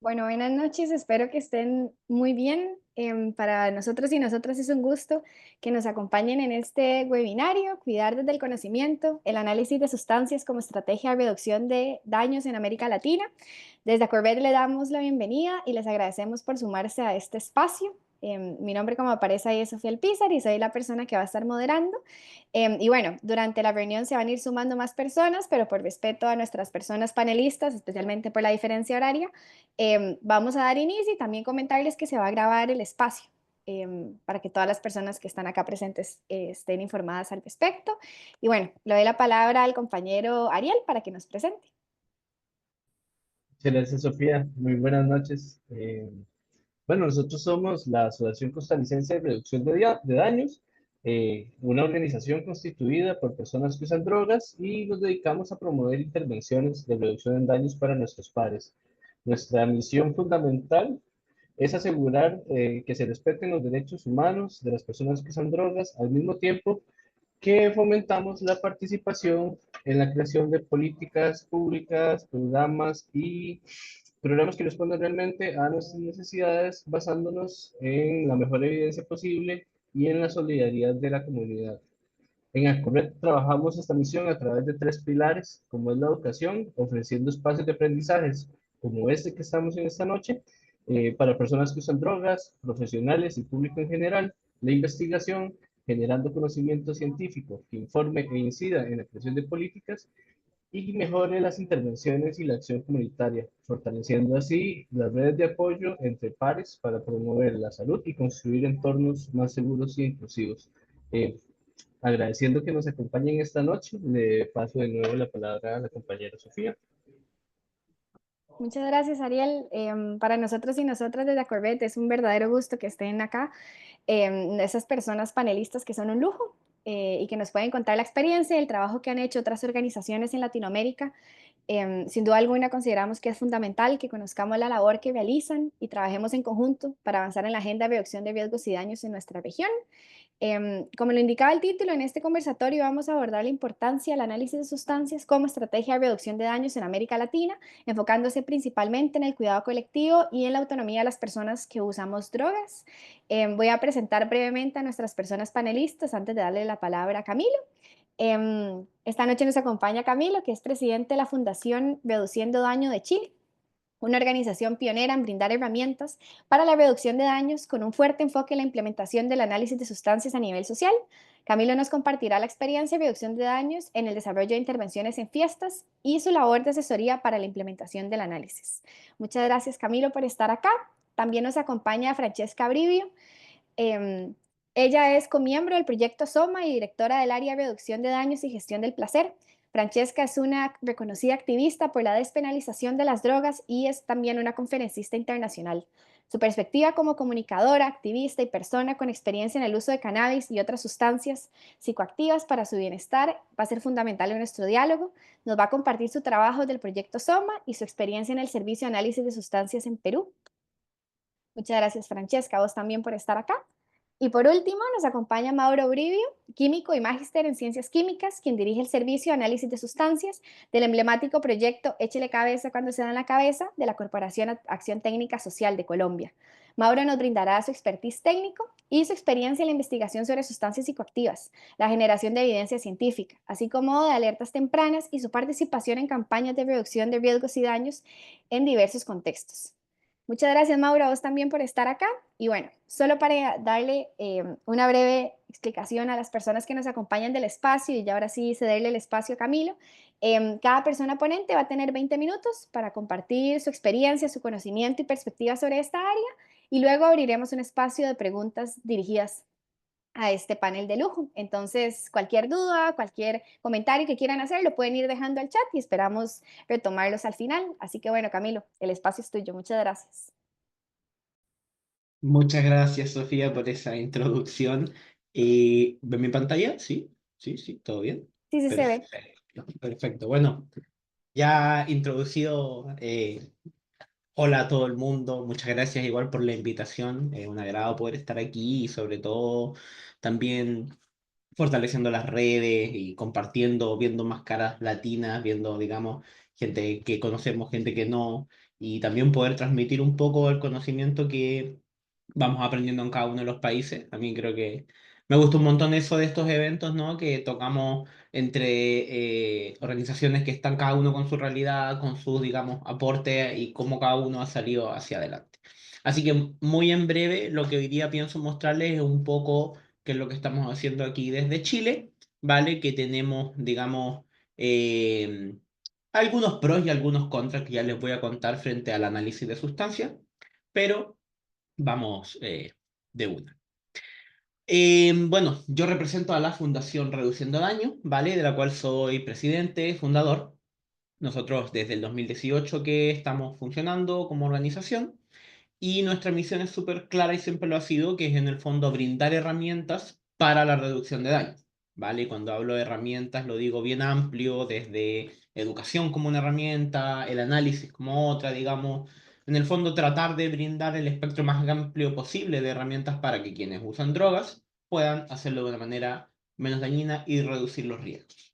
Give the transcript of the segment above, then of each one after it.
Bueno, buenas noches, espero que estén muy bien. Para nosotros y nosotras es un gusto que nos acompañen en este webinario, Cuidar desde el conocimiento, el análisis de sustancias como estrategia de reducción de daños en América Latina. Desde Acorvet le damos la bienvenida y les agradecemos por sumarse a este espacio. Mi nombre, como aparece ahí, es Sofía Alpizar y soy la persona que va a estar moderando. Y bueno, durante la reunión se van a ir sumando más personas, pero por respeto a nuestras personas panelistas, especialmente por la diferencia horaria, vamos a dar inicio y también comentarles que se va a grabar el espacio para que todas las personas que están acá presentes estén informadas al respecto. Y bueno, le doy la palabra al compañero Ariel para que nos presente. Muchas gracias, Sofía. Muy buenas noches. Bueno, nosotros somos la Asociación Costarricense de Reducción de Daños, una organización constituida por personas que usan drogas y nos dedicamos a promover intervenciones de reducción en daños para nuestros pares. Nuestra misión fundamental es asegurar que se respeten los derechos humanos de las personas que usan drogas, al mismo tiempo que fomentamos la participación en la creación de políticas públicas, programas que respondan realmente a nuestras necesidades, basándonos en la mejor evidencia posible y en la solidaridad de la comunidad. En Alcored trabajamos esta misión a través de tres pilares, como es la educación, ofreciendo espacios de aprendizajes como este que estamos en esta noche, para personas que usan drogas, profesionales y público en general, la investigación, generando conocimiento científico que informe e incida en la creación de políticas y mejore las intervenciones y la acción comunitaria, fortaleciendo así las redes de apoyo entre pares para promover la salud y construir entornos más seguros y inclusivos. Eh, Agradeciendo que nos acompañen esta noche, le paso de nuevo la palabra a la compañera Sofía. Muchas gracias, Ariel. Para nosotros y nosotras desde Acorvet es un verdadero gusto que estén acá. Esas personas panelistas que son un lujo y que nos pueden contar la experiencia y el trabajo que han hecho otras organizaciones en Latinoamérica. Sin duda alguna consideramos que es fundamental que conozcamos la labor que realizan y trabajemos en conjunto para avanzar en la agenda de reducción de riesgos y daños en nuestra región. Como lo indicaba el título, en este conversatorio vamos a abordar la importancia del análisis de sustancias como estrategia de reducción de daños en América Latina, enfocándose principalmente en el cuidado colectivo y en la autonomía de las personas que usamos drogas. Voy a presentar brevemente a nuestras personas panelistas antes de darle la palabra a Camilo. Esta noche nos acompaña Camilo, que es presidente de la Fundación Reduciendo Daño de Chile, una organización pionera en brindar herramientas para la reducción de daños con un fuerte enfoque en la implementación del análisis de sustancias a nivel social. Camilo nos compartirá la experiencia de reducción de daños en el desarrollo de intervenciones en fiestas y su labor de asesoría para la implementación del análisis. Muchas gracias, Camilo, por estar acá. También nos acompaña Francesca Brivio. Eh, Ella es comiembro del proyecto SOMA y directora del área de reducción de daños y gestión del placer. Francesca es una reconocida activista por la despenalización de las drogas y es también una conferencista internacional. Su perspectiva como comunicadora, activista y persona con experiencia en el uso de cannabis y otras sustancias psicoactivas para su bienestar va a ser fundamental en nuestro diálogo. Nos va a compartir su trabajo del proyecto SOMA y su experiencia en el servicio de análisis de sustancias en Perú. Muchas gracias, Francesca, a vos también por estar acá. Y por último, nos acompaña Mauro Brivio, químico y magíster en ciencias químicas, quien dirige el servicio de análisis de sustancias del emblemático proyecto Échele Cabeza cuando se da en la cabeza de la Corporación Acción Técnica Social de Colombia. Mauro nos brindará su expertise técnico y su experiencia en la investigación sobre sustancias psicoactivas, la generación de evidencia científica, así como de alertas tempranas y su participación en campañas de reducción de riesgos y daños en diversos contextos. Muchas gracias, Mauro, a vos también por estar acá. Y bueno, solo para darle una breve explicación a las personas que nos acompañan del espacio, y ya ahora sí cederle el espacio a Camilo, cada persona ponente va a tener 20 minutos para compartir su experiencia, su conocimiento y perspectiva sobre esta área, y luego abriremos un espacio de preguntas dirigidas a este panel de lujo. Entonces, cualquier duda, cualquier comentario que quieran hacer, lo pueden ir dejando al chat y esperamos retomarlos al final. Así que bueno, Camilo, el espacio es tuyo. Muchas gracias. Muchas gracias, Sofía, por esa introducción. ¿Ven mi pantalla? Sí, sí, sí, todo bien. Sí, sí se ve. Perfecto, perfecto. Bueno, ya introducido, hola a todo el mundo. Muchas gracias igual por la invitación. Es un agrado poder estar aquí y sobre todo también fortaleciendo las redes y compartiendo, viendo más caras latinas, viendo, digamos, gente que conocemos, gente que no. y también poder transmitir un poco el conocimiento que vamos aprendiendo en cada uno de los países. A mí creo que me gusta un montón eso de estos eventos, ¿no? Que tocamos entre organizaciones que están cada uno con su realidad, con sus, digamos, aportes y cómo cada uno ha salido hacia adelante. Así que muy en breve lo que hoy día pienso mostrarles es un poco qué es lo que estamos haciendo aquí desde Chile, ¿vale? Que tenemos, digamos, eh, algunos pros y algunos contras que ya les voy a contar frente al análisis de sustancias, pero vamos de una. Bueno, yo represento a la Fundación Reduciendo Daño, ¿vale? De la cual soy presidente, fundador. Nosotros desde el 2018 que estamos funcionando como organización y nuestra misión es súper clara y siempre lo ha sido, que es en el fondo brindar herramientas para la reducción de daños, ¿vale? Y cuando hablo de herramientas lo digo bien amplio, desde educación como una herramienta, el análisis como otra, digamos. En el fondo tratar de brindar el espectro más amplio posible de herramientas para que quienes usan drogas puedan hacerlo de una manera menos dañina y reducir los riesgos.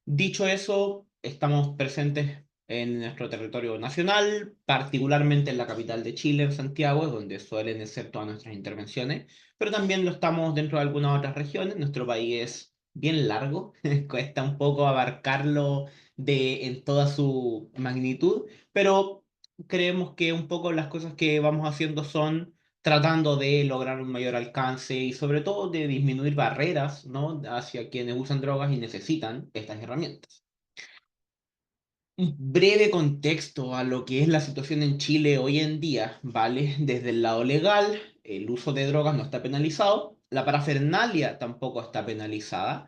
Dicho eso, estamos presentes en nuestro territorio nacional, particularmente en la capital de Chile, en Santiago, es donde suelen ser todas nuestras intervenciones, pero también lo estamos dentro de algunas otras regiones. Nuestro país es bien largo, cuesta un poco abarcarlo en toda su magnitud, pero creemos que un poco las cosas que vamos haciendo son tratando de lograr un mayor alcance y sobre todo de disminuir barreras, ¿no? Hacia quienes usan drogas y necesitan estas herramientas. Un breve contexto a lo que es la situación en Chile hoy en día, ¿vale? Desde el lado legal, el uso de drogas no está penalizado, la parafernalia tampoco está penalizada,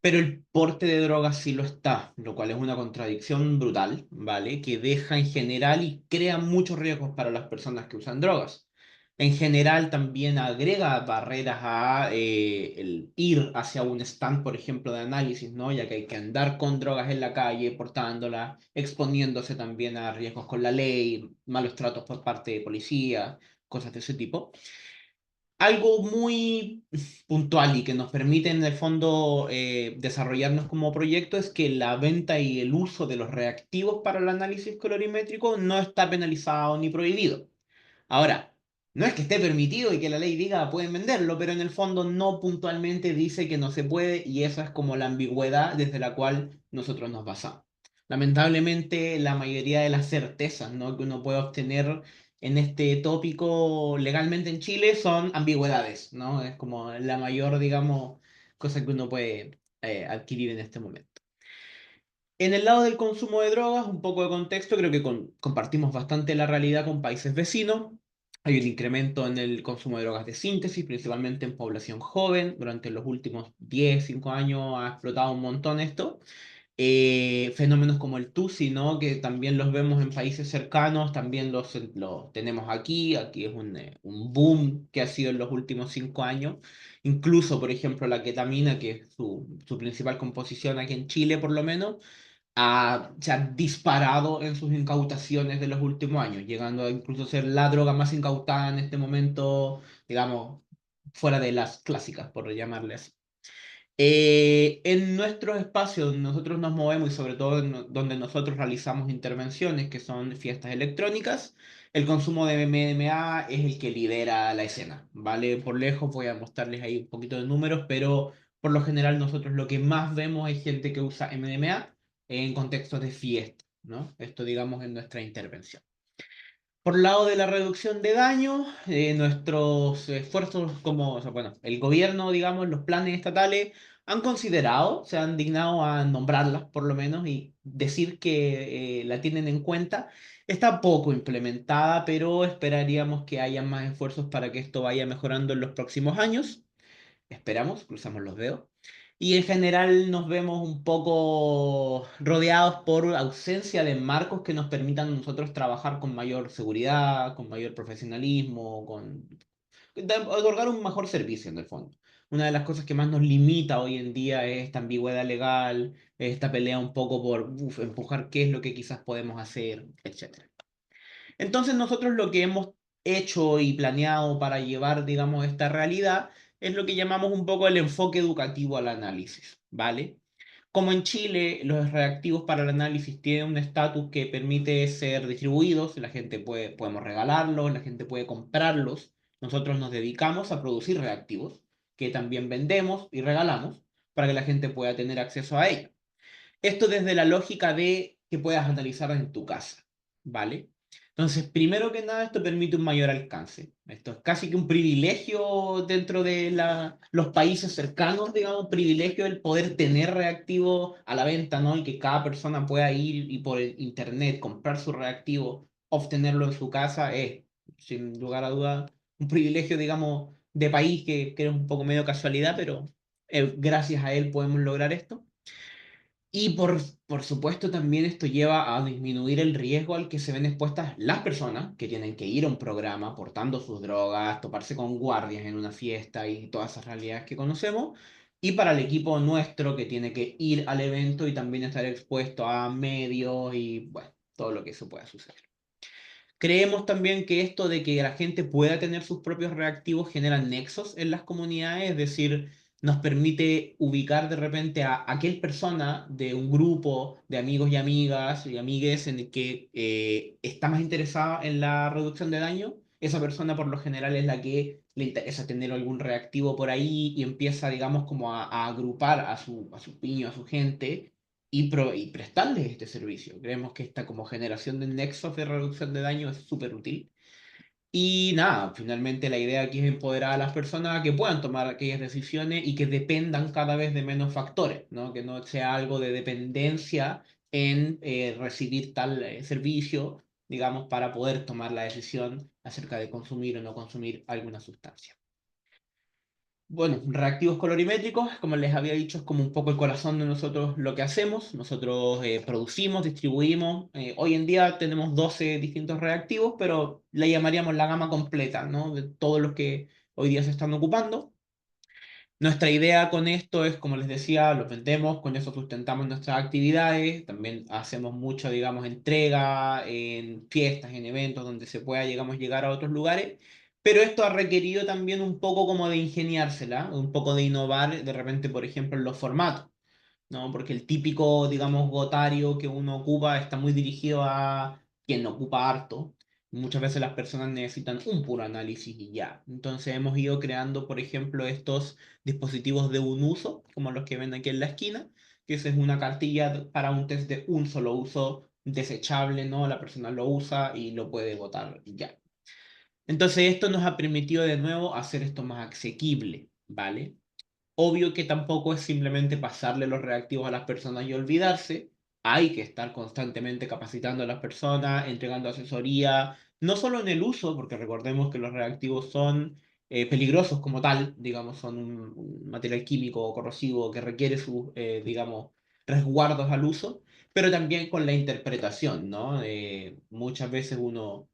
pero el porte de drogas sí lo está, lo cual es una contradicción brutal, ¿vale? Que deja en general y crea muchos riesgos para las personas que usan drogas. En general también agrega barreras a el ir hacia un stand, por ejemplo, de análisis, ¿no? Ya que hay que andar con drogas en la calle, portándolas, exponiéndose también a riesgos con la ley, malos tratos por parte de policía, cosas de ese tipo. Algo muy puntual y que nos permite en el fondo desarrollarnos como proyecto es que la venta y el uso de los reactivos para el análisis colorimétrico no está penalizado ni prohibido. Ahora, no es que esté permitido y que la ley diga pueden venderlo, pero en el fondo no puntualmente dice que no se puede y esa es como la ambigüedad desde la cual nosotros nos basamos. Lamentablemente, la mayoría de las certezas, ¿no?, que uno puede obtener en este tópico legalmente en Chile son ambigüedades, ¿no? Es como la mayor, digamos, cosa que uno puede adquirir en este momento. En el lado del consumo de drogas, un poco de contexto, creo que compartimos bastante la realidad con países vecinos. Hay un incremento en el consumo de drogas de síntesis, principalmente en población joven. Durante los últimos 10, 5 años ha explotado un montón esto. Fenómenos como el TUSI, ¿no? Que también los vemos en países cercanos, también los tenemos aquí. Aquí es un boom que ha sido en los últimos 5 años. Incluso, por ejemplo, la ketamina, que es su principal composición aquí en Chile, por lo menos se ha disparado en sus incautaciones de los últimos años, llegando a incluso ser la droga más incautada en este momento, digamos, fuera de las clásicas, por llamarles. En nuestros espacios donde nosotros nos movemos y sobre todo donde nosotros realizamos intervenciones, que son fiestas electrónicas, el consumo de MDMA es el que lidera la escena, ¿vale? Por lejos voy a mostrarles ahí un poquito de números, pero por lo general nosotros lo que más vemos es gente que usa MDMA en contextos de fiesta, ¿no? Esto digamos en nuestra intervención. Por lado de la reducción de daños, nuestros esfuerzos como, o sea, bueno, el gobierno, digamos, los planes estatales han considerado, se han dignado a nombrarlas por lo menos y decir que la tienen en cuenta. Está poco implementada, pero esperaríamos que haya más esfuerzos para que esto vaya mejorando en los próximos años. Esperamos, cruzamos los dedos. Y en general nos vemos un poco rodeados por ausencia de marcos que nos permitan a nosotros trabajar con mayor seguridad, con mayor profesionalismo, otorgar un mejor servicio en el fondo. Una de las cosas que más nos limita hoy en día es esta ambigüedad legal, esta pelea un poco por empujar qué es lo que quizás podemos hacer, etc. Entonces nosotros lo que hemos hecho y planeado para llevar, digamos, esta realidad es lo que llamamos un poco el enfoque educativo al análisis, ¿vale? Como en Chile, los reactivos para el análisis tienen un estatus que permite ser distribuidos, la gente podemos regalarlos, la gente puede comprarlos. Nosotros nos dedicamos a producir reactivos que también vendemos y regalamos para que la gente pueda tener acceso a ellos. Esto desde la lógica de que puedas analizar en tu casa, ¿vale? Entonces, primero que nada, esto permite un mayor alcance. Esto es casi que un privilegio dentro de los países cercanos, digamos, privilegio el poder tener reactivo a la venta, ¿no? Y que cada persona pueda ir y por el internet comprar su reactivo, obtenerlo en su casa, es, sin lugar a duda, un privilegio, digamos, de país que es un poco medio casualidad, pero gracias a él podemos lograr esto. Y por supuesto también esto lleva a disminuir el riesgo al que se ven expuestas las personas que tienen que ir a un programa portando sus drogas, toparse con guardias en una fiesta y todas esas realidades que conocemos. Y para el equipo nuestro que tiene que ir al evento y también estar expuesto a medios y bueno, todo lo que eso pueda suceder. Creemos también que esto de que la gente pueda tener sus propios reactivos genera nexos en las comunidades, es decir, nos permite ubicar de repente a aquel persona de un grupo de amigos y amigas y amigues en el que está más interesada en la reducción de daño. Esa persona por lo general es la que le interesa tener algún reactivo por ahí y empieza, digamos, como a agrupar a su piño, a su gente y prestarles este servicio. Creemos que esta como generación de nexos de reducción de daño es súper útil. Y nada, finalmente la idea aquí es empoderar a las personas a que puedan tomar aquellas decisiones y que dependan cada vez de menos factores, ¿no? Que no sea algo de dependencia en recibir tal servicio, digamos, para poder tomar la decisión acerca de consumir o no consumir alguna sustancia. Bueno, reactivos colorimétricos, como les había dicho, es como un poco el corazón de nosotros lo que hacemos. Nosotros producimos, distribuimos. Hoy en día tenemos 12 distintos reactivos, pero le llamaríamos la gama completa, ¿no? De todos los que hoy día se están ocupando. Nuestra idea con esto es, como les decía, los vendemos, con eso sustentamos nuestras actividades, también hacemos mucho, digamos, entrega en fiestas, en eventos donde se pueda, digamos, llegar a otros lugares, pero esto ha requerido también un poco como de ingeniársela, un poco de innovar, de repente, por ejemplo, en los formatos. ¿No? Porque el típico, digamos, gotario que uno ocupa está muy dirigido a quien lo ocupa harto. Muchas veces las personas necesitan un puro análisis y ya. Entonces hemos ido creando, por ejemplo, estos dispositivos de un uso, como los que ven aquí en la esquina, que esa es una cartilla para un test de un solo uso desechable, ¿no? La persona lo usa y lo puede botar y ya. Entonces esto nos ha permitido de nuevo hacer esto más asequible, ¿vale? Obvio que tampoco es simplemente pasarle los reactivos a las personas y olvidarse. Hay que estar constantemente capacitando a las personas, entregando asesoría, no solo en el uso, porque recordemos que los reactivos son peligrosos como tal, digamos, son un material químico o corrosivo que requiere sus, digamos, resguardos al uso, pero también con la interpretación, ¿no? Muchas veces uno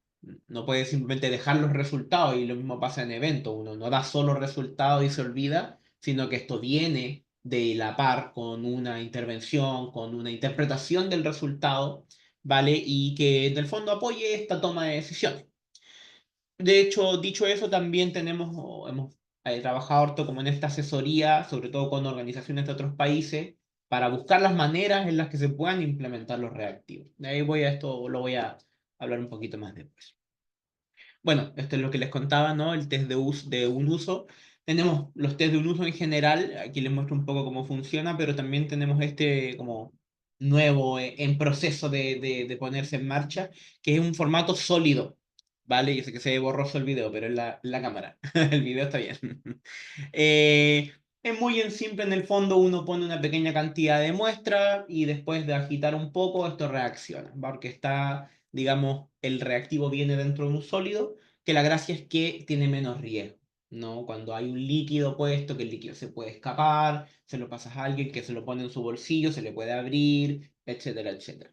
no puede simplemente dejar los resultados y lo mismo pasa en eventos, uno no da solo resultados y se olvida sino que esto viene de la par con una intervención, con una interpretación del resultado, ¿vale? Y que en el fondo apoye esta toma de decisiones. De hecho, dicho eso, también tenemos, o hemos trabajado harto como en esta asesoría, sobre todo con organizaciones de otros países, para buscar las maneras en las que se puedan implementar los reactivos. De ahí voy a esto, lo voy a hablar un poquito más después. Bueno, esto es lo que les contaba, ¿no? El test de un uso. Tenemos los test de un uso en general, aquí les muestro un poco cómo funciona, pero también tenemos este como nuevo en proceso de ponerse en marcha, que es un formato sólido, ¿vale? Yo sé que se ve borroso el video, pero es la cámara, el video está bien. Es muy en simple, en el fondo uno pone una pequeña cantidad de muestra y después de agitar un poco esto reacciona, ¿va? Porque está, digamos, el reactivo viene dentro de un sólido, que la gracia es que tiene menos riesgo, ¿no? Cuando hay un líquido puesto, que el líquido se puede escapar, se lo pasas a alguien que se lo pone en su bolsillo, se le puede abrir, etcétera, etcétera.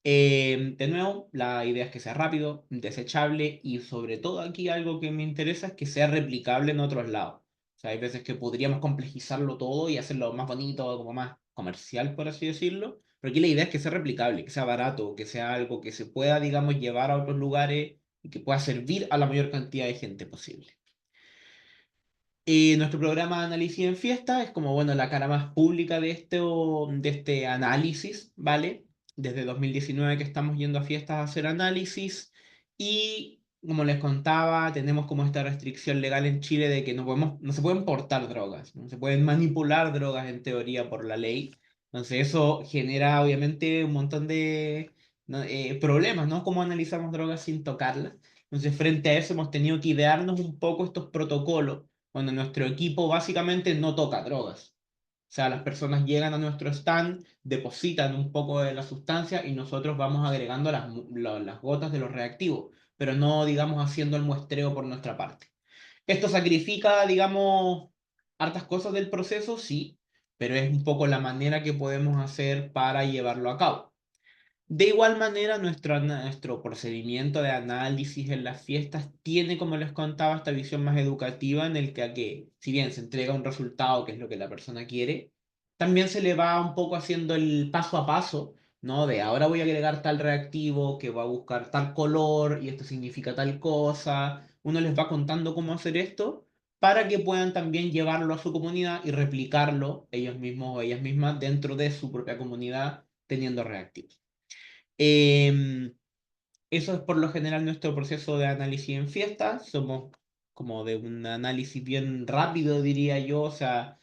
De nuevo, la idea es que sea rápido, desechable y sobre todo aquí algo que me interesa es que sea replicable en otros lados. O sea, hay veces que podríamos complejizarlo todo y hacerlo más bonito, como más comercial, por así decirlo. Pero aquí la idea es que sea replicable, que sea barato, que sea algo que se pueda, digamos, llevar a otros lugares y que pueda servir a la mayor cantidad de gente posible. Nuestro programa de análisis en fiesta es como, bueno, la cara más pública de este análisis, ¿vale? Desde 2019 que estamos yendo a fiestas a hacer análisis y, como les contaba, tenemos como esta restricción legal en Chile de que no se pueden portar drogas, no se pueden manipular drogas en teoría por la ley. Entonces eso genera obviamente un montón de ¿no? Problemas, ¿no? ¿Cómo analizamos drogas sin tocarlas? Entonces, frente a eso hemos tenido que idearnos un poco estos protocolos cuando nuestro equipo básicamente no toca drogas. O sea, las personas llegan a nuestro stand, depositan un poco de la sustancia y nosotros vamos agregando las gotas de los reactivos, pero no, digamos, haciendo el muestreo por nuestra parte. Esto sacrifica, digamos, hartas cosas del proceso, sí, pero es un poco la manera que podemos hacer para llevarlo a cabo. De igual manera, nuestro procedimiento de análisis en las fiestas tiene, como les contaba, esta visión más educativa en el que, si bien se entrega un resultado, que es lo que la persona quiere, también se le va un poco haciendo el paso a paso, ¿no? De ahora voy a agregar tal reactivo que va a buscar tal color y esto significa tal cosa. Uno les va contando cómo hacer esto para que puedan también llevarlo a su comunidad y replicarlo ellos mismos o ellas mismas dentro de su propia comunidad teniendo reactivos. Em, Eso es por lo general nuestro proceso de análisis en fiesta. Somos como de un análisis bien rápido, diría yo. O sea,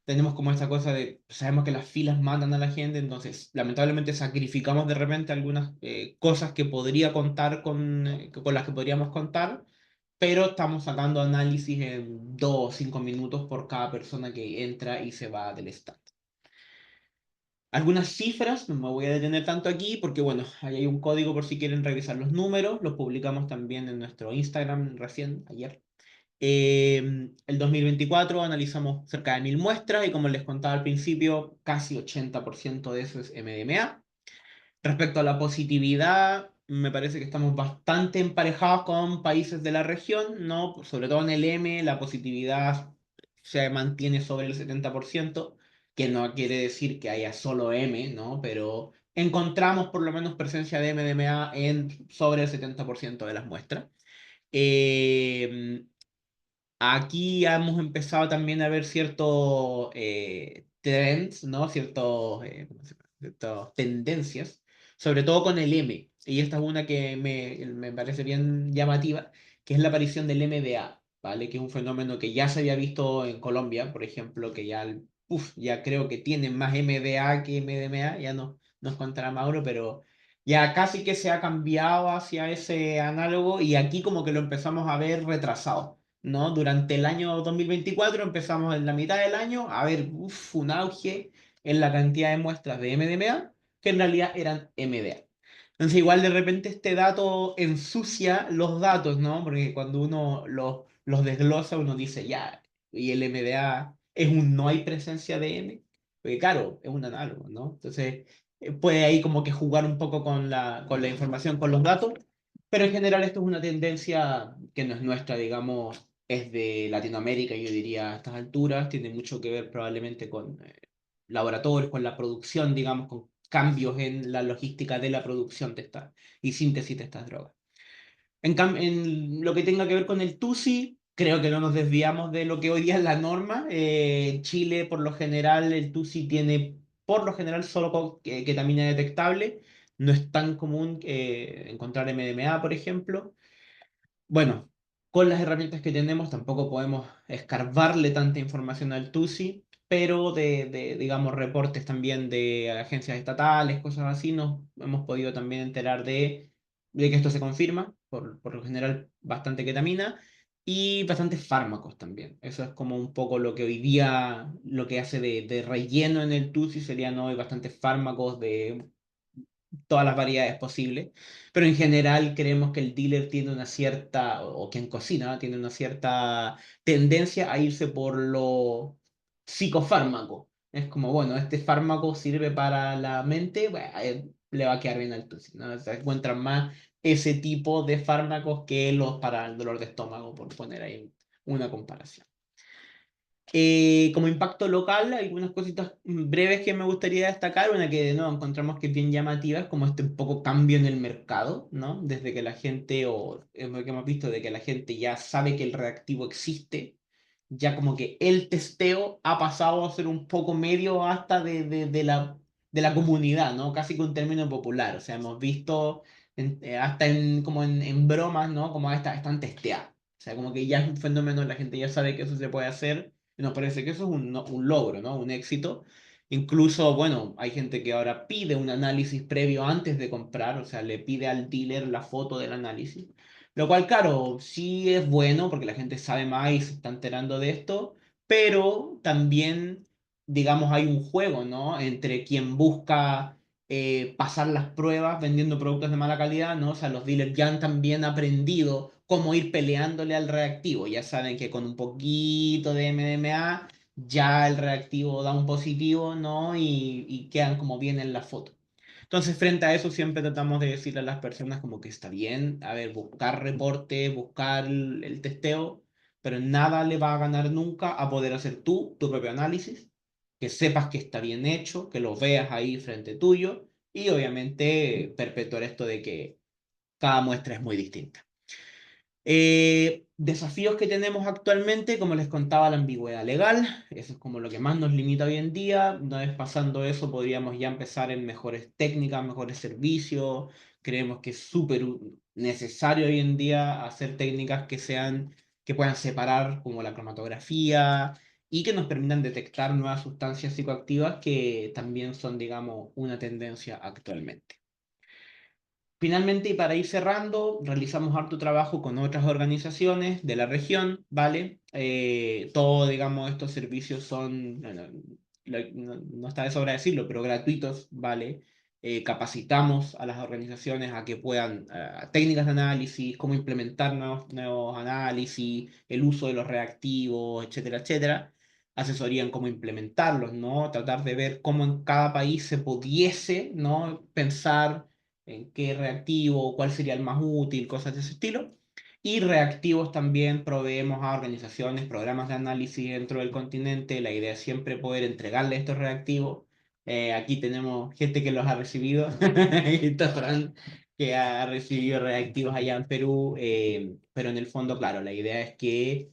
tenemos como esta cosa de, sabemos que las filas matan a la gente, entonces lamentablemente sacrificamos de repente algunas cosas que podría contar con las que podríamos contar, pero estamos sacando análisis en 2 o 5 minutos por cada persona que entra y se va del stand. Algunas cifras, no me voy a detener tanto aquí porque bueno, ahí hay un código por si quieren revisar los números, los publicamos también en nuestro Instagram recién, ayer. El 2024 analizamos cerca de 1000 muestras y como les contaba al principio, casi 80% de eso es MDMA. Respecto a la positividad, me parece que estamos bastante emparejados con países de la región, ¿no? Sobre todo en el M, la positividad se mantiene sobre el 70%, que no quiere decir que haya solo M, ¿no? Pero encontramos por lo menos presencia de MDMA en sobre el 70% de las muestras. Eh, Aquí hemos empezado también a ver ciertos trends, ¿no? ¿Cómo se llama? Ciertas tendencias, sobre todo con el M. Y esta es una que me parece bien llamativa, que es la aparición del MDA, ¿vale? Que es un fenómeno que ya se había visto en Colombia, por ejemplo, que ya creo que tienen más MDA que MDMA, ya no nos contará Mauro, pero ya casi que se ha cambiado hacia ese análogo y aquí como que lo empezamos a ver retrasado. ¿No? Durante el año 2024 empezamos en la mitad del año a ver un auge en la cantidad de muestras de MDMA que en realidad eran MDA. Entonces igual de repente este dato ensucia los datos, ¿no? Porque cuando uno los desglosa uno dice, ya, y el MDA es un no hay presencia de M, porque claro, es un análogo, ¿no? Entonces puede ahí como que jugar un poco con la información, con los datos, pero en general esto es una tendencia que no es nuestra, digamos, es de Latinoamérica, yo diría, a estas alturas, tiene mucho que ver probablemente con laboratorios, con la producción, digamos, con cambios en la logística de la producción de estas y síntesis de estas drogas. En lo que tenga que ver con el TUSI, creo que no nos desviamos de lo que hoy día es la norma. En Chile, por lo general, el TUSI tiene, por lo general, solo ketamina detectable. No es tan común encontrar MDMA, por ejemplo. Bueno, con las herramientas que tenemos tampoco podemos escarbarle tanta información al TUSI, pero digamos, reportes también de agencias estatales, cosas así, nos hemos podido también enterar de que esto se confirma, por lo general bastante ketamina y bastantes fármacos también. Eso es como un poco lo que hoy día, lo que hace de relleno en el TUSI serían hoy bastantes fármacos de todas las variedades posibles, pero en general creemos que el dealer tiene una cierta, o quien cocina, tiene una cierta tendencia a irse por lo psicofármaco. Es como, bueno, este fármaco sirve para la mente, bueno, le va a quedar bien al tusi, ¿no? O sea, encuentran más ese tipo de fármacos que los para el dolor de estómago, por poner ahí una comparación. Como impacto local, algunas cositas breves que me gustaría destacar. Una que de nuevo encontramos que es bien llamativa, es como este un poco cambio en el mercado, ¿no? Desde que la gente, o es lo que hemos visto, de que la gente ya sabe que el reactivo existe ya como que el testeo ha pasado a ser un poco medio hasta de la comunidad, ¿no? Casi que un término popular. O sea, hemos visto hasta en bromas, ¿no? Como están testeadas. O sea, como que ya es un fenómeno, la gente ya sabe que eso se puede hacer y nos parece que eso es un logro, ¿no? Un éxito. Incluso, bueno, hay gente que ahora pide un análisis previo antes de comprar, o sea, le pide al dealer la foto del análisis. Lo cual, claro, sí es bueno porque la gente sabe más y se está enterando de esto, pero también, digamos, hay un juego, ¿no? Entre quien busca pasar las pruebas vendiendo productos de mala calidad, ¿no? O sea, los dealers ya han también aprendido cómo ir peleándole al reactivo. Ya saben que con un poquito de MDMA ya el reactivo da un positivo, ¿no? Y quedan como bien en la foto. Entonces, frente a eso, siempre tratamos de decirle a las personas como que está bien, a ver, buscar reporte, buscar el testeo, pero nada le va a ganar nunca a poder hacer tú tu propio análisis, que sepas que está bien hecho, que lo veas ahí frente tuyo y obviamente perpetuar esto de que cada muestra es muy distinta. Desafíos que tenemos actualmente, como les contaba, la ambigüedad legal, eso es como lo que más nos limita hoy en día. Una vez pasando eso, podríamos ya empezar en mejores técnicas, mejores servicios. Creemos que es súper necesario hoy en día hacer técnicas que puedan separar, como la cromatografía, y que nos permitan detectar nuevas sustancias psicoactivas que también son, digamos, una tendencia actualmente. Finalmente, y para ir cerrando, realizamos harto trabajo con otras organizaciones de la región, ¿vale? Todo, digamos, estos servicios son, no está de sobra decirlo, pero gratuitos, ¿vale? Capacitamos a las organizaciones a que puedan, técnicas de análisis, cómo implementar nuevos análisis, el uso de los reactivos, etcétera, etcétera. Asesoría en cómo implementarlos, ¿no? Tratar de ver cómo en cada país se pudiese, ¿no? Pensar en qué reactivo, cuál sería el más útil, cosas de ese estilo. Y reactivos también proveemos a organizaciones, programas de análisis dentro del continente. La idea es siempre poder entregarle estos reactivos. Aquí tenemos gente que los ha recibido, y Fran, que ha recibido reactivos allá en Perú, pero en el fondo, claro, la idea es que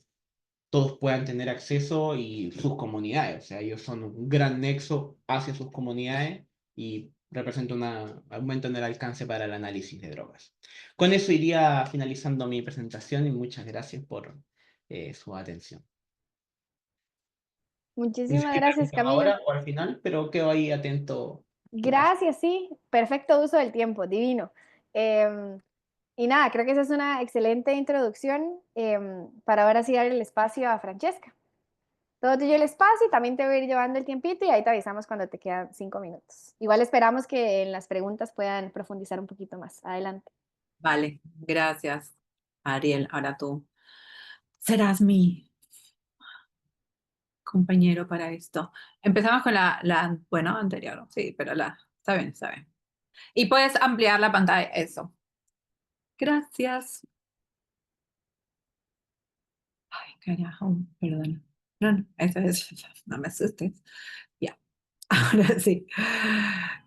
todos puedan tener acceso y sus comunidades. O sea, ellos son un gran nexo hacia sus comunidades y representa un aumento en el alcance para el análisis de drogas. Con eso iría finalizando mi presentación y muchas gracias por su atención. No sé Muchísimas qué gracias, preguntan Camilo. ahora o al final, pero quedo ahí atento. En caso. Gracias, sí, perfecto uso del tiempo, divino. Em, y nada, creo que esa es una excelente introducción para ahora sí dar el espacio a Francesca. Todo tuyo el espacio y también te voy a ir llevando el tiempito y ahí te avisamos cuando te quedan 5 minutos. Igual esperamos que en las preguntas puedan profundizar un poquito más. Adelante. Vale, gracias, Ariel. Ahora tú serás mi compañero para esto. Empezamos con bueno, anterior, sí, pero está bien, está bien. Y puedes ampliar la pantalla, eso. Gracias. Ay, carajo, perdón. No, no, no me asustes. Ya, ahora sí.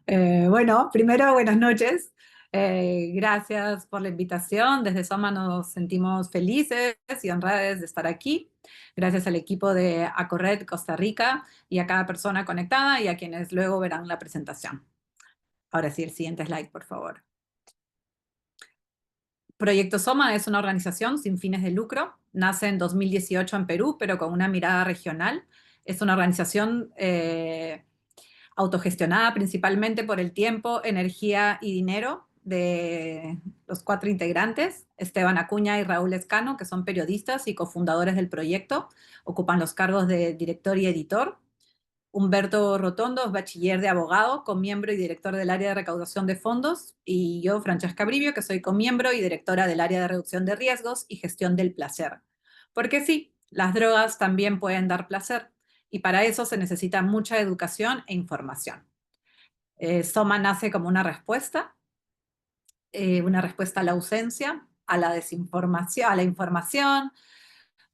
Bueno, primero, buenas noches. Gracias por la invitación. Desde Soma nos sentimos felices y honrados de estar aquí. Gracias al equipo de Acorret Costa Rica y a cada persona conectada y a quienes luego verán la presentación. Ahora sí, el siguiente slide, por favor. Proyecto Soma es una organización sin fines de lucro. Nace en 2018 en Perú, pero con una mirada regional. Es una organización autogestionada principalmente por el tiempo, energía y dinero de los 4 integrantes, Esteban Acuña y Raúl Escano, que son periodistas y cofundadores del proyecto. Ocupan los cargos de director y editor. Humberto Rotondo es bachiller de abogado, comiembro y director del área de recaudación de fondos, y yo, Francesca Brivio, que soy comiembro y directora del área de reducción de riesgos y gestión del placer. Porque sí, las drogas también pueden dar placer, y para eso se necesita mucha educación e información. Soma nace como una respuesta a la ausencia, a la desinformación, a la información,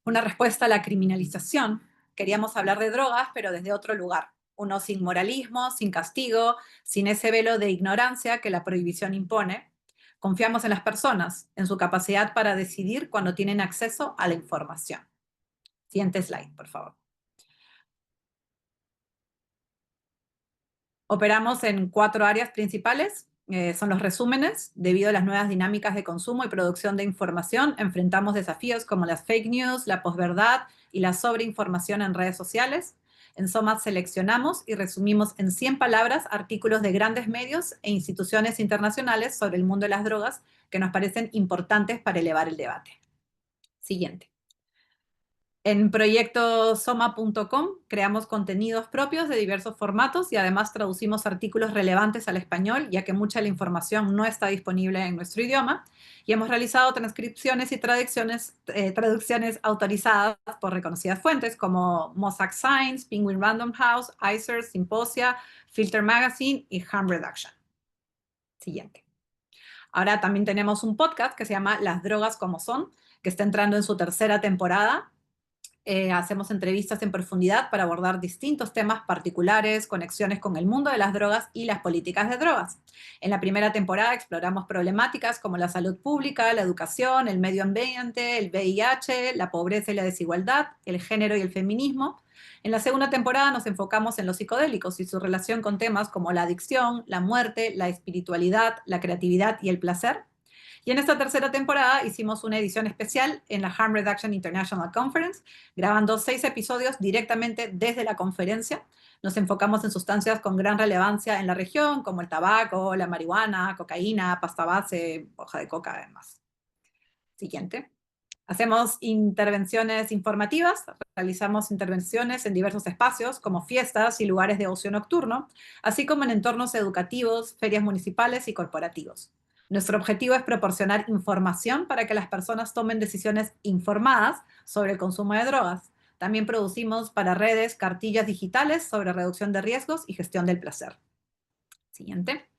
una respuesta a la criminalización. Queríamos hablar de drogas, pero desde otro lugar. Uno sin moralismo, sin castigo, sin ese velo de ignorancia que la prohibición impone. Confiamos en las personas, en su capacidad para decidir cuando tienen acceso a la información. Siguiente slide, por favor. Operamos en 4 áreas principales. Son los resúmenes. Debido a las nuevas dinámicas de consumo y producción de información, enfrentamos desafíos como las fake news, la posverdad y la sobreinformación en redes sociales. En SOMA seleccionamos y resumimos en 100 palabras artículos de grandes medios e instituciones internacionales sobre el mundo de las drogas que nos parecen importantes para elevar el debate. Siguiente. En proyectosoma.com creamos contenidos propios de diversos formatos y además traducimos artículos relevantes al español, ya que mucha de la información no está disponible en nuestro idioma. Y hemos realizado transcripciones y traducciones autorizadas por reconocidas fuentes como Mossack Science, Penguin Random House, ICER, Symposia, Filter Magazine y Harm Reduction. Siguiente. Ahora también tenemos un podcast que se llama Las drogas como son, que está entrando en su 3ª temporada. Hacemos entrevistas en profundidad para abordar distintos temas particulares, conexiones con el mundo de las drogas y las políticas de drogas. En la 1ª temporada exploramos problemáticas como la salud pública, la educación, el medio ambiente, el VIH, la pobreza y la desigualdad, el género y el feminismo. En la 2ª temporada nos enfocamos en los psicodélicos y su relación con temas como la adicción, la muerte, la espiritualidad, la creatividad y el placer. Y en esta 3ª temporada hicimos una edición especial en la Harm Reduction International Conference, grabando 6 episodios directamente desde la conferencia. Nos enfocamos en sustancias con gran relevancia en la región, como el tabaco, la marihuana, cocaína, pasta base, hoja de coca, además. Siguiente. Hacemos intervenciones informativas, realizamos intervenciones en diversos espacios, como fiestas y lugares de ocio nocturno, así como en entornos educativos, ferias municipales y corporativos. Nuestro objetivo es proporcionar información para que las personas tomen decisiones informadas sobre el consumo de drogas. También producimos para redes cartillas digitales sobre reducción de riesgos y gestión del placer. Siguiente.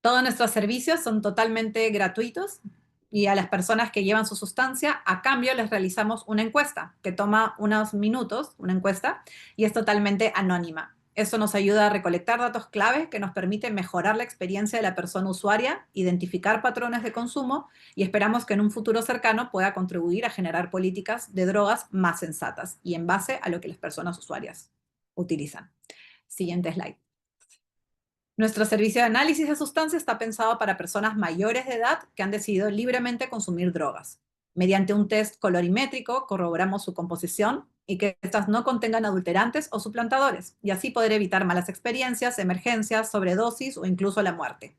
Todos nuestros servicios son totalmente gratuitos y a las personas que llevan su sustancia, a cambio les realizamos una encuesta que toma unos minutos, una encuesta, y es totalmente anónima. Eso nos ayuda a recolectar datos clave que nos permiten mejorar la experiencia de la persona usuaria, identificar patrones de consumo y esperamos que en un futuro cercano pueda contribuir a generar políticas de drogas más sensatas y en base a lo que las personas usuarias utilizan. Siguiente slide. Nuestro servicio de análisis de sustancias está pensado para personas mayores de edad que han decidido libremente consumir drogas. Mediante un test colorimétrico corroboramos su composición y que estas no contengan adulterantes o suplantadores, y así poder evitar malas experiencias, emergencias, sobredosis o incluso la muerte.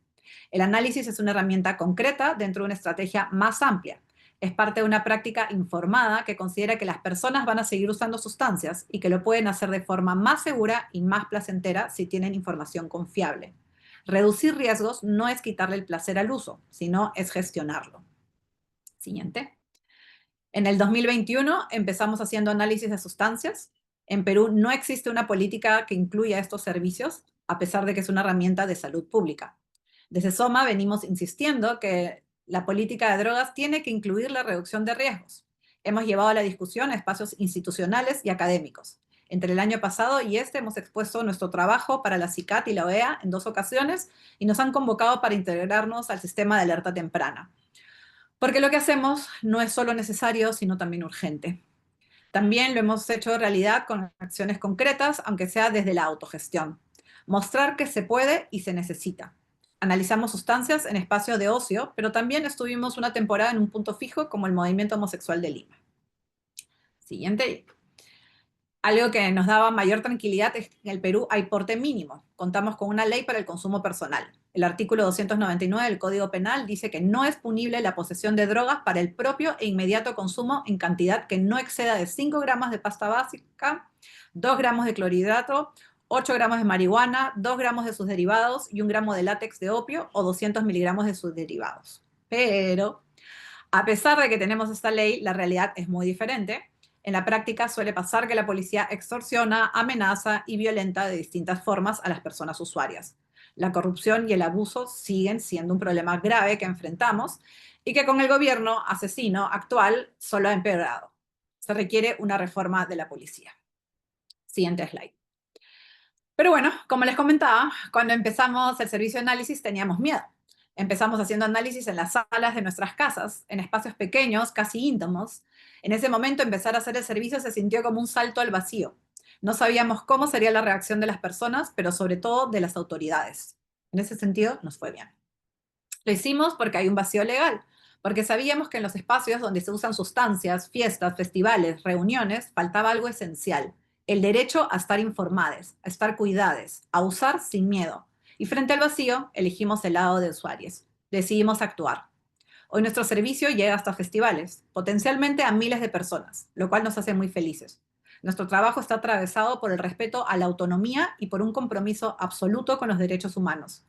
El análisis es una herramienta concreta dentro de una estrategia más amplia. Es parte de una práctica informada que considera que las personas van a seguir usando sustancias y que lo pueden hacer de forma más segura y más placentera si tienen información confiable. Reducir riesgos no es quitarle el placer al uso, sino es gestionarlo. Siguiente. En el 2021 empezamos haciendo análisis de sustancias. En Perú no existe una política que incluya estos servicios, a pesar de que es una herramienta de salud pública. Desde SOMA venimos insistiendo que la política de drogas tiene que incluir la reducción de riesgos. Hemos llevado la discusión a espacios institucionales y académicos. Entre el año pasado y este hemos expuesto nuestro trabajo para la CICAT y la OEA en 2 ocasiones y nos han convocado para integrarnos al sistema de alerta temprana. Porque lo que hacemos no es solo necesario, sino también urgente. También lo hemos hecho realidad con acciones concretas, aunque sea desde la autogestión. Mostrar que se puede y se necesita. Analizamos sustancias en espacios de ocio, pero también estuvimos una temporada en un punto fijo como el Movimiento Homosexual de Lima. Siguiente. Algo que nos daba mayor tranquilidad es que en el Perú hay porte mínimo. Contamos con una ley para el consumo personal. El artículo 299 del Código Penal dice que no es punible la posesión de drogas para el propio e inmediato consumo en cantidad que no exceda de 5 gramos de pasta básica, 2 gramos de clorhidrato, 8 gramos de marihuana, 2 gramos de sus derivados y 1 gramo de látex de opio o 200 miligramos de sus derivados. Pero, a pesar de que tenemos esta ley, la realidad es muy diferente. En la práctica suele pasar que la policía extorsiona, amenaza y violenta de distintas formas a las personas usuarias. La corrupción y el abuso siguen siendo un problema grave que enfrentamos y que con el gobierno asesino actual solo ha empeorado. Se requiere una reforma de la policía. Siguiente slide. Pero bueno, como les comentaba, cuando empezamos el servicio de análisis teníamos miedo. Empezamos haciendo análisis en las salas de nuestras casas, en espacios pequeños, casi íntimos. En ese momento, empezar a hacer el servicio se sintió como un salto al vacío. No sabíamos cómo sería la reacción de las personas, pero sobre todo de las autoridades. En ese sentido, nos fue bien. Lo hicimos porque hay un vacío legal, porque sabíamos que en los espacios donde se usan sustancias, fiestas, festivales, reuniones, faltaba algo esencial: el derecho a estar informados, a estar cuidados, a usar sin miedo. Y frente al vacío, elegimos el lado de usuarios. Decidimos actuar. Hoy nuestro servicio llega hasta festivales, potencialmente a miles de personas, lo cual nos hace muy felices. Nuestro trabajo está atravesado por el respeto a la autonomía y por un compromiso absoluto con los derechos humanos.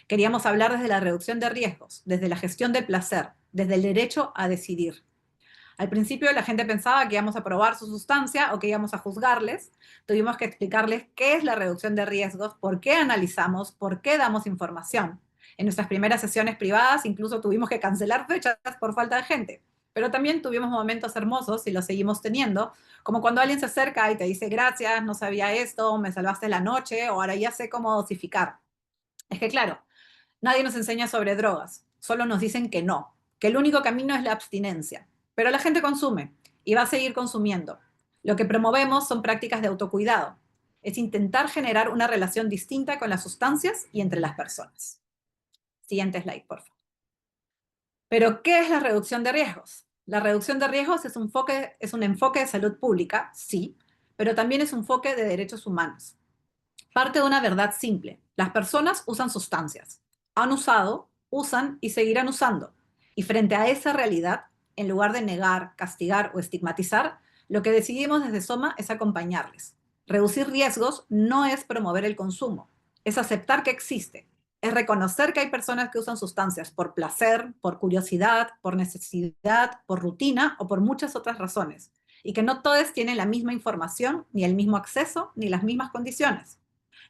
Queríamos hablar desde la reducción de riesgos, desde la gestión del placer, desde el derecho a decidir. Al principio la gente pensaba que íbamos a probar su sustancia o que íbamos a juzgarles. Tuvimos que explicarles qué es la reducción de riesgos, por qué analizamos, por qué damos información. En nuestras primeras sesiones privadas incluso tuvimos que cancelar fechas por falta de gente. Pero también tuvimos momentos hermosos y los seguimos teniendo, como cuando alguien se acerca y te dice: gracias, no sabía esto, me salvaste la noche, o ahora ya sé cómo dosificar. Es que claro, nadie nos enseña sobre drogas, solo nos dicen que no, que el único camino es la abstinencia. Pero la gente consume y va a seguir consumiendo. Lo que promovemos son prácticas de autocuidado. Es intentar generar una relación distinta con las sustancias y entre las personas. Siguiente slide, por favor. Pero, ¿qué es la reducción de riesgos? La reducción de riesgos es un enfoque de salud pública, sí, pero también es un enfoque de derechos humanos. Parte de una verdad simple: las personas usan sustancias. Han usado, usan y seguirán usando. Y frente a esa realidad, en lugar de negar, castigar o estigmatizar, lo que decidimos desde Soma es acompañarles. Reducir riesgos no es promover el consumo, es aceptar que existe, es reconocer que hay personas que usan sustancias por placer, por curiosidad, por necesidad, por rutina o por muchas otras razones, y que no todos tienen la misma información, ni el mismo acceso, ni las mismas condiciones.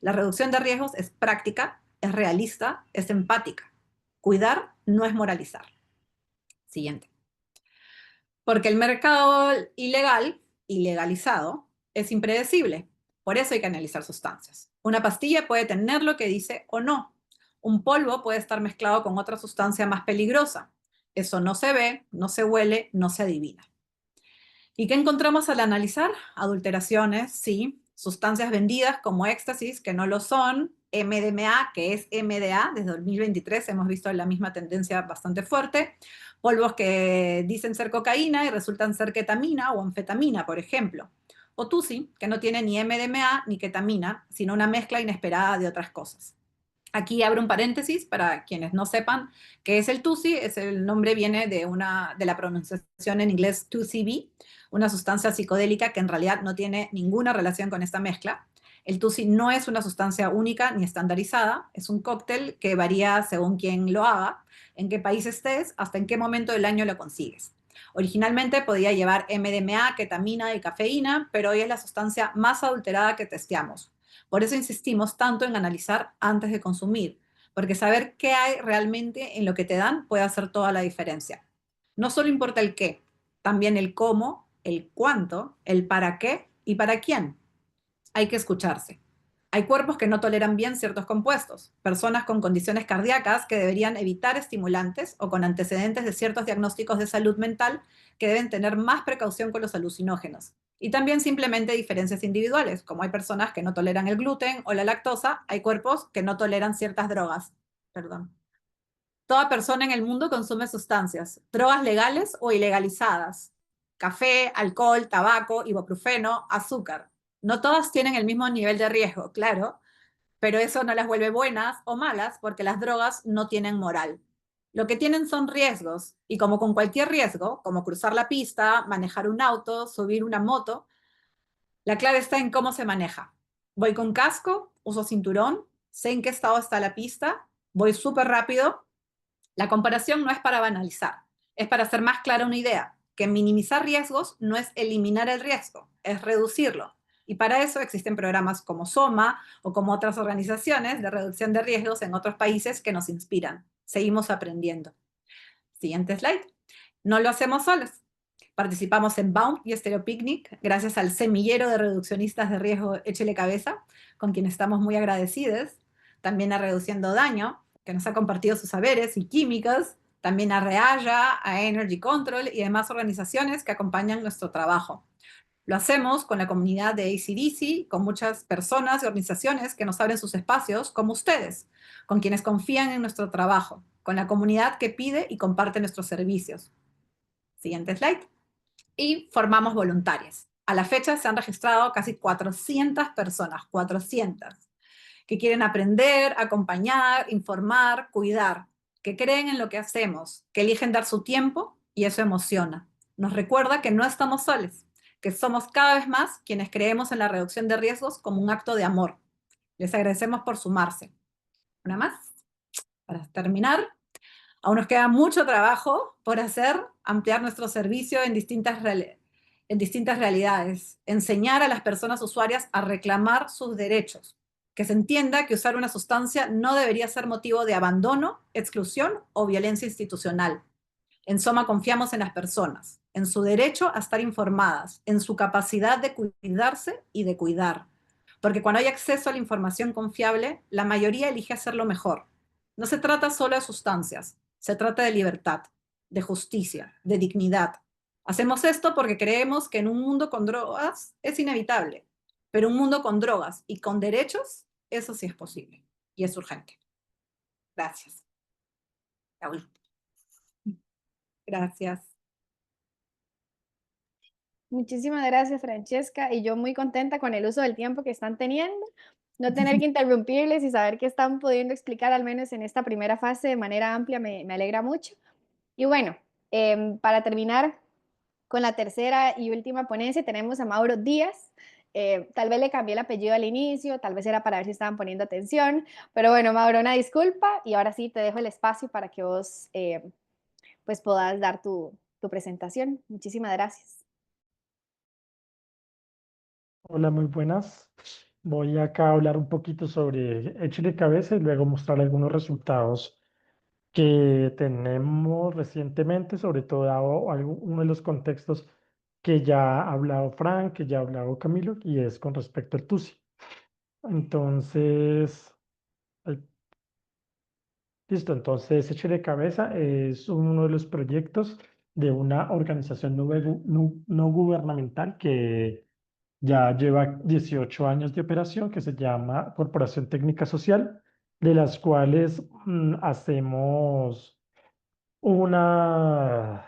La reducción de riesgos es práctica, es realista, es empática. Cuidar no es moralizar. Siguiente. Porque el mercado ilegal, ilegalizado, es impredecible. Por eso hay que analizar sustancias. Una pastilla puede tener lo que dice o no. Un polvo puede estar mezclado con otra sustancia más peligrosa. Eso no se ve, no se huele, no se adivina. ¿Y qué encontramos al analizar? Adulteraciones, sí. Sustancias vendidas como éxtasis, que no lo son. MDMA, que es MDA. Desde 2023 hemos visto la misma tendencia bastante fuerte. Polvos que dicen ser cocaína y resultan ser ketamina o anfetamina, por ejemplo. O TUSI, que no tiene ni MDMA ni ketamina, sino una mezcla inesperada de otras cosas. Aquí abro un paréntesis para quienes no sepan qué es el TUSI. El nombre viene de la pronunciación en inglés 2CB, una sustancia psicodélica que en realidad no tiene ninguna relación con esta mezcla. El TUSI no es una sustancia única ni estandarizada, es un cóctel que varía según quién lo haga, en qué país estés, hasta en qué momento del año lo consigues. Originalmente podía llevar MDMA, ketamina y cafeína, pero hoy es la sustancia más adulterada que testeamos. Por eso insistimos tanto en analizar antes de consumir, porque saber qué hay realmente en lo que te dan puede hacer toda la diferencia. No solo importa el qué, también el cómo, el cuánto, el para qué y para quién. Hay que escucharse. Hay cuerpos que no toleran bien ciertos compuestos, personas con condiciones cardíacas que deberían evitar estimulantes o con antecedentes de ciertos diagnósticos de salud mental que deben tener más precaución con los alucinógenos. Y también simplemente diferencias individuales, como hay personas que no toleran el gluten o la lactosa, hay cuerpos que no toleran ciertas drogas. Perdón. Toda persona en el mundo consume sustancias, drogas legales o ilegalizadas, café, alcohol, tabaco, ibuprofeno, azúcar. No todas tienen el mismo nivel de riesgo, claro, pero eso no las vuelve buenas o malas porque las drogas no tienen moral. Lo que tienen son riesgos, y como con cualquier riesgo, como cruzar la pista, manejar un auto, subir una moto, la clave está en cómo se maneja. Voy con casco, uso cinturón, sé en qué estado está la pista, voy súper rápido. La comparación no es para banalizar, es para hacer más clara una idea, que minimizar riesgos no es eliminar el riesgo, es reducirlo. Y para eso existen programas como SOMA o como otras organizaciones de reducción de riesgos en otros países que nos inspiran. Seguimos aprendiendo. Siguiente slide. No lo hacemos solos. Participamos en Bound y Stereo Picnic gracias al semillero de reduccionistas de riesgo Échele Cabeza, con quien estamos muy agradecidos. También a Reduciendo Daño, que nos ha compartido sus saberes y químicas, también a Realla, a Energy Control y demás organizaciones que acompañan nuestro trabajo. Lo hacemos con la comunidad de AC/DC, con muchas personas y organizaciones que nos abren sus espacios, como ustedes, con quienes confían en nuestro trabajo, con la comunidad que pide y comparte nuestros servicios. Siguiente slide. Y formamos voluntarias. A la fecha se han registrado casi 400 personas, 400, que quieren aprender, acompañar, informar, cuidar, que creen en lo que hacemos, que eligen dar su tiempo y eso emociona. Nos recuerda que no estamos solos, que somos cada vez más quienes creemos en la reducción de riesgos como un acto de amor. Les agradecemos por sumarse. Una más, para terminar. Aún nos queda mucho trabajo por hacer, ampliar nuestro servicio en distintas realidades, enseñar a las personas usuarias a reclamar sus derechos, que se entienda que usar una sustancia no debería ser motivo de abandono, exclusión o violencia institucional. En Soma confiamos en las personas, en su derecho a estar informadas, en su capacidad de cuidarse y de cuidar. Porque cuando hay acceso a la información confiable, la mayoría elige hacerlo mejor. No se trata solo de sustancias, se trata de libertad, de justicia, de dignidad. Hacemos esto porque creemos que en un mundo con drogas es inevitable, pero un mundo con drogas y con derechos, eso sí es posible y es urgente. Gracias. Raúl. Gracias. Muchísimas gracias, Francesca, y yo muy contenta con el uso del tiempo que están teniendo, no tener que interrumpirles y saber que están pudiendo explicar, al menos en esta primera fase, de manera amplia, me alegra mucho. Y bueno, para terminar con la tercera y última ponencia, tenemos a Mauro Díaz. Tal vez le cambié el apellido al inicio, tal vez era para ver si estaban poniendo atención, pero bueno, Mauro, una disculpa, y ahora sí te dejo el espacio para que vos pues puedas dar tu presentación. Muchísimas gracias. Hola, muy buenas. Voy acá a hablar un poquito sobre Échele Cabeza y luego mostrar algunos resultados que tenemos recientemente, sobre todo dado uno de los contextos que ya ha hablado Frank, que ya ha hablado Camilo, y es con respecto al TUSI. Entonces, ay, listo, entonces Échele Cabeza es uno de los proyectos de una organización no gubernamental que ya lleva 18 años de operación, que se llama Corporación Técnica Social, de las cuales hacemos una,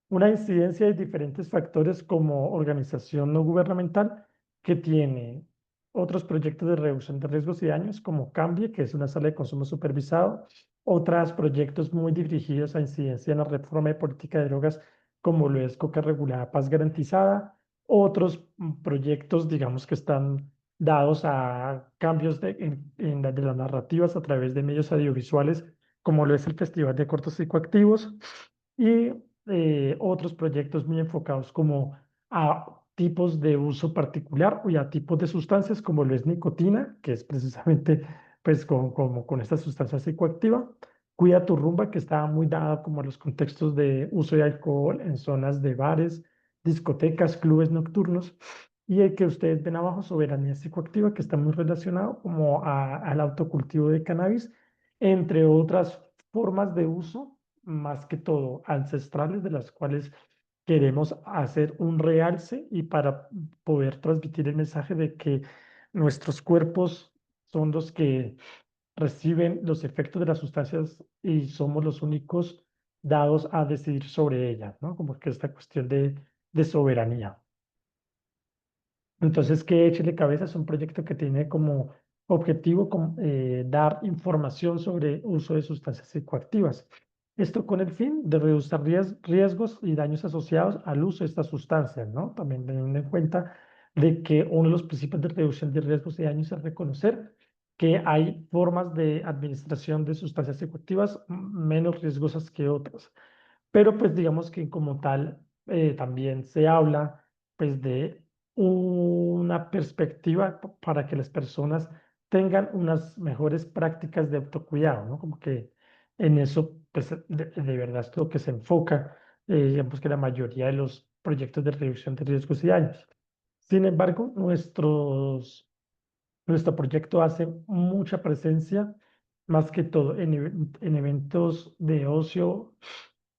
una incidencia de diferentes factores como organización no gubernamental que tiene otros proyectos de reducción de riesgos y daños como Cambie, que es una sala de consumo supervisado, otros proyectos muy dirigidos a incidencia en la reforma de política de drogas como lo es Coca Regulada Paz Garantizada, otros proyectos, digamos, que están dados a cambios de las narrativas a través de medios audiovisuales como lo es el Festival de Cortos Psicoactivos, y otros proyectos muy enfocados como a tipos de uso particular o a tipos de sustancias como lo es nicotina, que es precisamente pues con esta sustancia psicoactiva. Cuida tu rumba, que está muy dada como a los contextos de uso de alcohol en zonas de bares, discotecas, clubes nocturnos. Y el que ustedes ven abajo, soberanía psicoactiva, que está muy relacionado como al autocultivo de cannabis, entre otras formas de uso, más que todo ancestrales, de las cuales queremos hacer un realce y para poder transmitir el mensaje de que nuestros cuerpos son los que reciben los efectos de las sustancias y somos los únicos dados a decidir sobre ellas, ¿no? Como que esta cuestión de soberanía. Entonces, que Échele Cabeza es un proyecto que tiene como objetivo dar información sobre uso de sustancias psicoactivas. Esto con el fin de reducir riesgos y daños asociados al uso de estas sustancias, ¿no? También teniendo en cuenta de que uno de los principios de reducción de riesgos y daños es reconocer que hay formas de administración de sustancias psicoactivas menos riesgosas que otras. Pero pues digamos que como tal también se habla pues de una perspectiva para que las personas tengan unas mejores prácticas de autocuidado, ¿no? Como que en eso pues de verdad es lo que se enfoca, digamos que la mayoría de los proyectos de reducción de riesgos y daños. Sin embargo, nuestro proyecto hace mucha presencia más que todo en eventos de ocio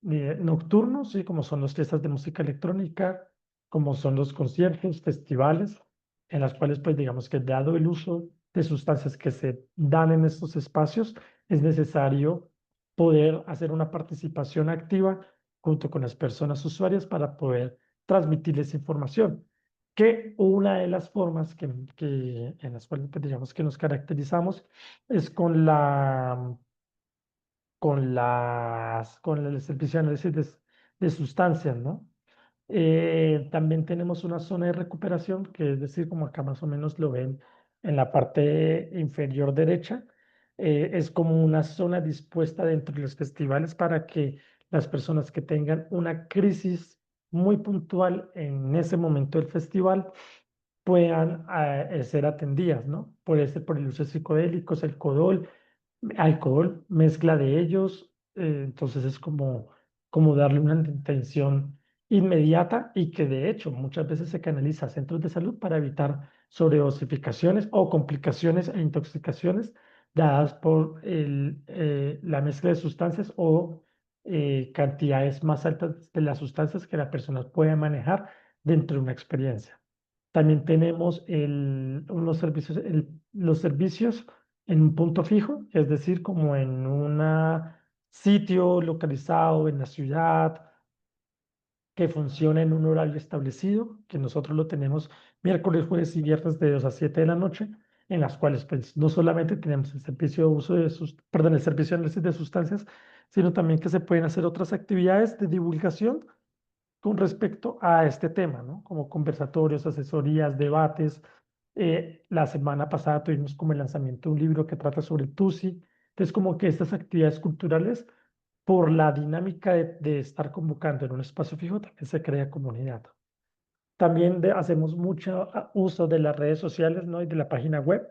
nocturnos, ¿sí? Como son las fiestas de música electrónica, como son los conciertos, festivales, en las cuales, pues digamos que dado el uso de sustancias que se dan en estos espacios, es necesario poder hacer una participación activa junto con las personas usuarias para poder transmitirles información. Que una de las formas en las cuales, pues, digamos que nos caracterizamos es con el servicio de análisis de sustancias, ¿no? También tenemos una zona de recuperación, que es decir, como acá más o menos lo ven en la parte inferior derecha, es como una zona dispuesta dentro de los festivales para que las personas que tengan una crisis muy puntual en ese momento del festival puedan ser atendidas, ¿no? Puede ser por el uso de psicodélicos, alcohol, mezcla de ellos, entonces es como darle una atención inmediata y que de hecho muchas veces se canaliza a centros de salud para evitar sobredosificaciones o complicaciones e intoxicaciones dadas por la mezcla de sustancias o cantidades más altas de las sustancias que la persona puede manejar dentro de una experiencia. También tenemos los servicios en un punto fijo, es decir, como en un sitio localizado en la ciudad que funciona en un horario establecido, que nosotros lo tenemos miércoles, jueves y viernes de 2 a 7 de la noche, en las cuales pues no solamente tenemos el servicio de uso el servicio de análisis de sustancias, sino también que se pueden hacer otras actividades de divulgación con respecto a este tema, ¿no? Como conversatorios, asesorías, debates. La semana pasada tuvimos como el lanzamiento de un libro que trata sobre el TUSI. Entonces, como que estas actividades culturales, por la dinámica de estar convocando en un espacio fijo, también se crea comunidad. También hacemos mucho uso de las redes sociales, ¿no? Y de la página web.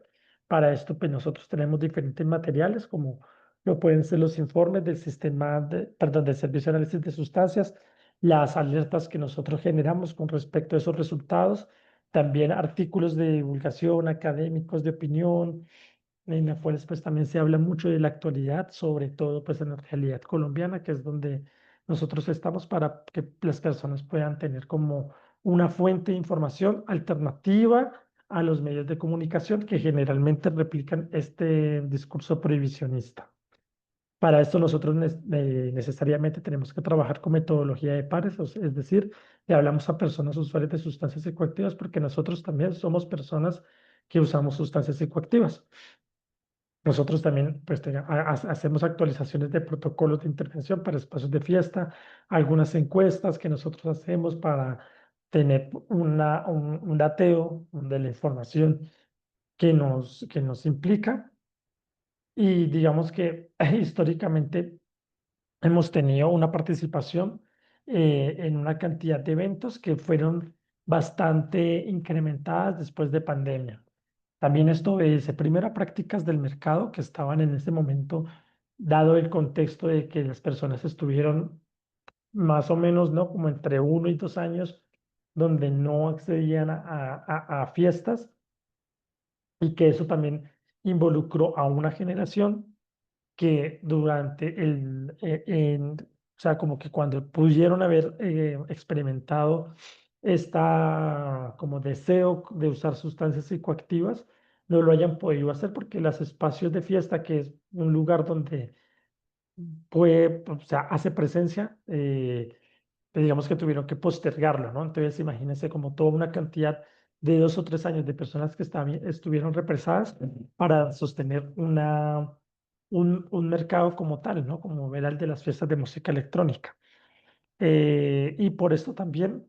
Para esto, pues nosotros tenemos diferentes materiales, como lo pueden ser los informes del perdón, del Servicio de Análisis de Sustancias, las alertas que nosotros generamos con respecto a esos resultados, también artículos de divulgación, académicos de opinión, en las cuales pues también se habla mucho de la actualidad, sobre todo pues en la realidad colombiana, que es donde nosotros estamos para que las personas puedan tener como una fuente de información alternativa a los medios de comunicación que generalmente replican este discurso prohibicionista. Para esto nosotros necesariamente tenemos que trabajar con metodología de pares, es decir, le hablamos a personas usuarias de sustancias psicoactivas porque nosotros también somos personas que usamos sustancias psicoactivas. Nosotros también pues, hacemos actualizaciones de protocolos de intervención para espacios de fiesta, algunas encuestas que nosotros hacemos para tener un dateo de la información que nos implica. Y digamos que históricamente hemos tenido una participación en una cantidad de eventos que fueron bastante incrementadas después de pandemia. También esto obedece primero a prácticas del mercado que estaban en ese momento, dado el contexto de que las personas estuvieron más o menos, ¿no? Como entre 1 y 2 años, donde no accedían a fiestas y que eso también involucró a una generación que o sea, como que cuando pudieron haber experimentado esta como deseo de usar sustancias psicoactivas, no lo hayan podido hacer porque los espacios de fiesta, que es un lugar donde o sea, hace presencia, digamos que tuvieron que postergarlo, ¿no? Entonces, imagínense como toda una cantidad de 2 o 3 años de personas que estuvieron represadas para sostener un mercado como tal, ¿no? Como era el de las fiestas de música electrónica. Y por esto también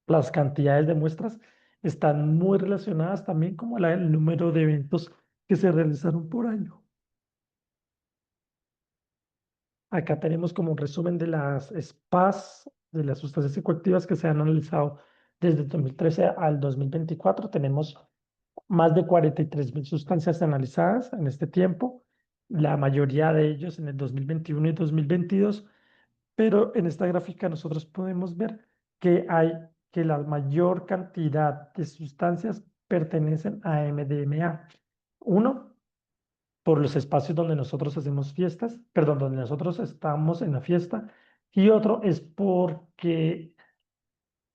las cantidades de muestras están muy relacionadas también como el número de eventos que se realizaron por año. Acá tenemos como un resumen de las SPAs, de las sustancias psicoactivas que se han analizado desde el 2013 al 2024. Tenemos más de 43.000 sustancias analizadas en este tiempo, la mayoría de ellos en el 2021 y 2022, pero en esta gráfica nosotros podemos ver que la mayor cantidad de sustancias pertenecen a MDMA. Uno, por los espacios donde nosotros hacemos fiestas, perdón, donde nosotros estamos en la fiesta, y otro es porque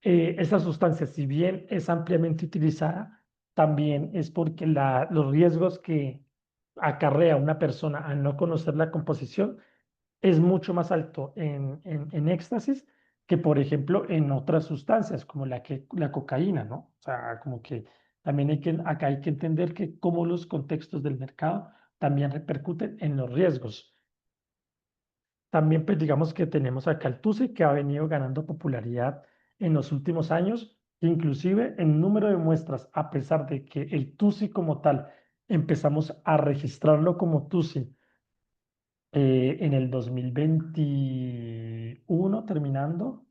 esta sustancia, si bien es ampliamente utilizada, también es porque los riesgos que acarrea una persona al no conocer la composición es mucho más alto en éxtasis que, por ejemplo, en otras sustancias como la cocaína, ¿no? O sea, como que también acá hay que entender que cómo los contextos del mercado también repercuten en los riesgos. También, pues digamos que tenemos acá el TUSI que ha venido ganando popularidad en los últimos años, inclusive en número de muestras, a pesar de que el TUSI como tal empezamos a registrarlo como TUSI en el 2021 terminando,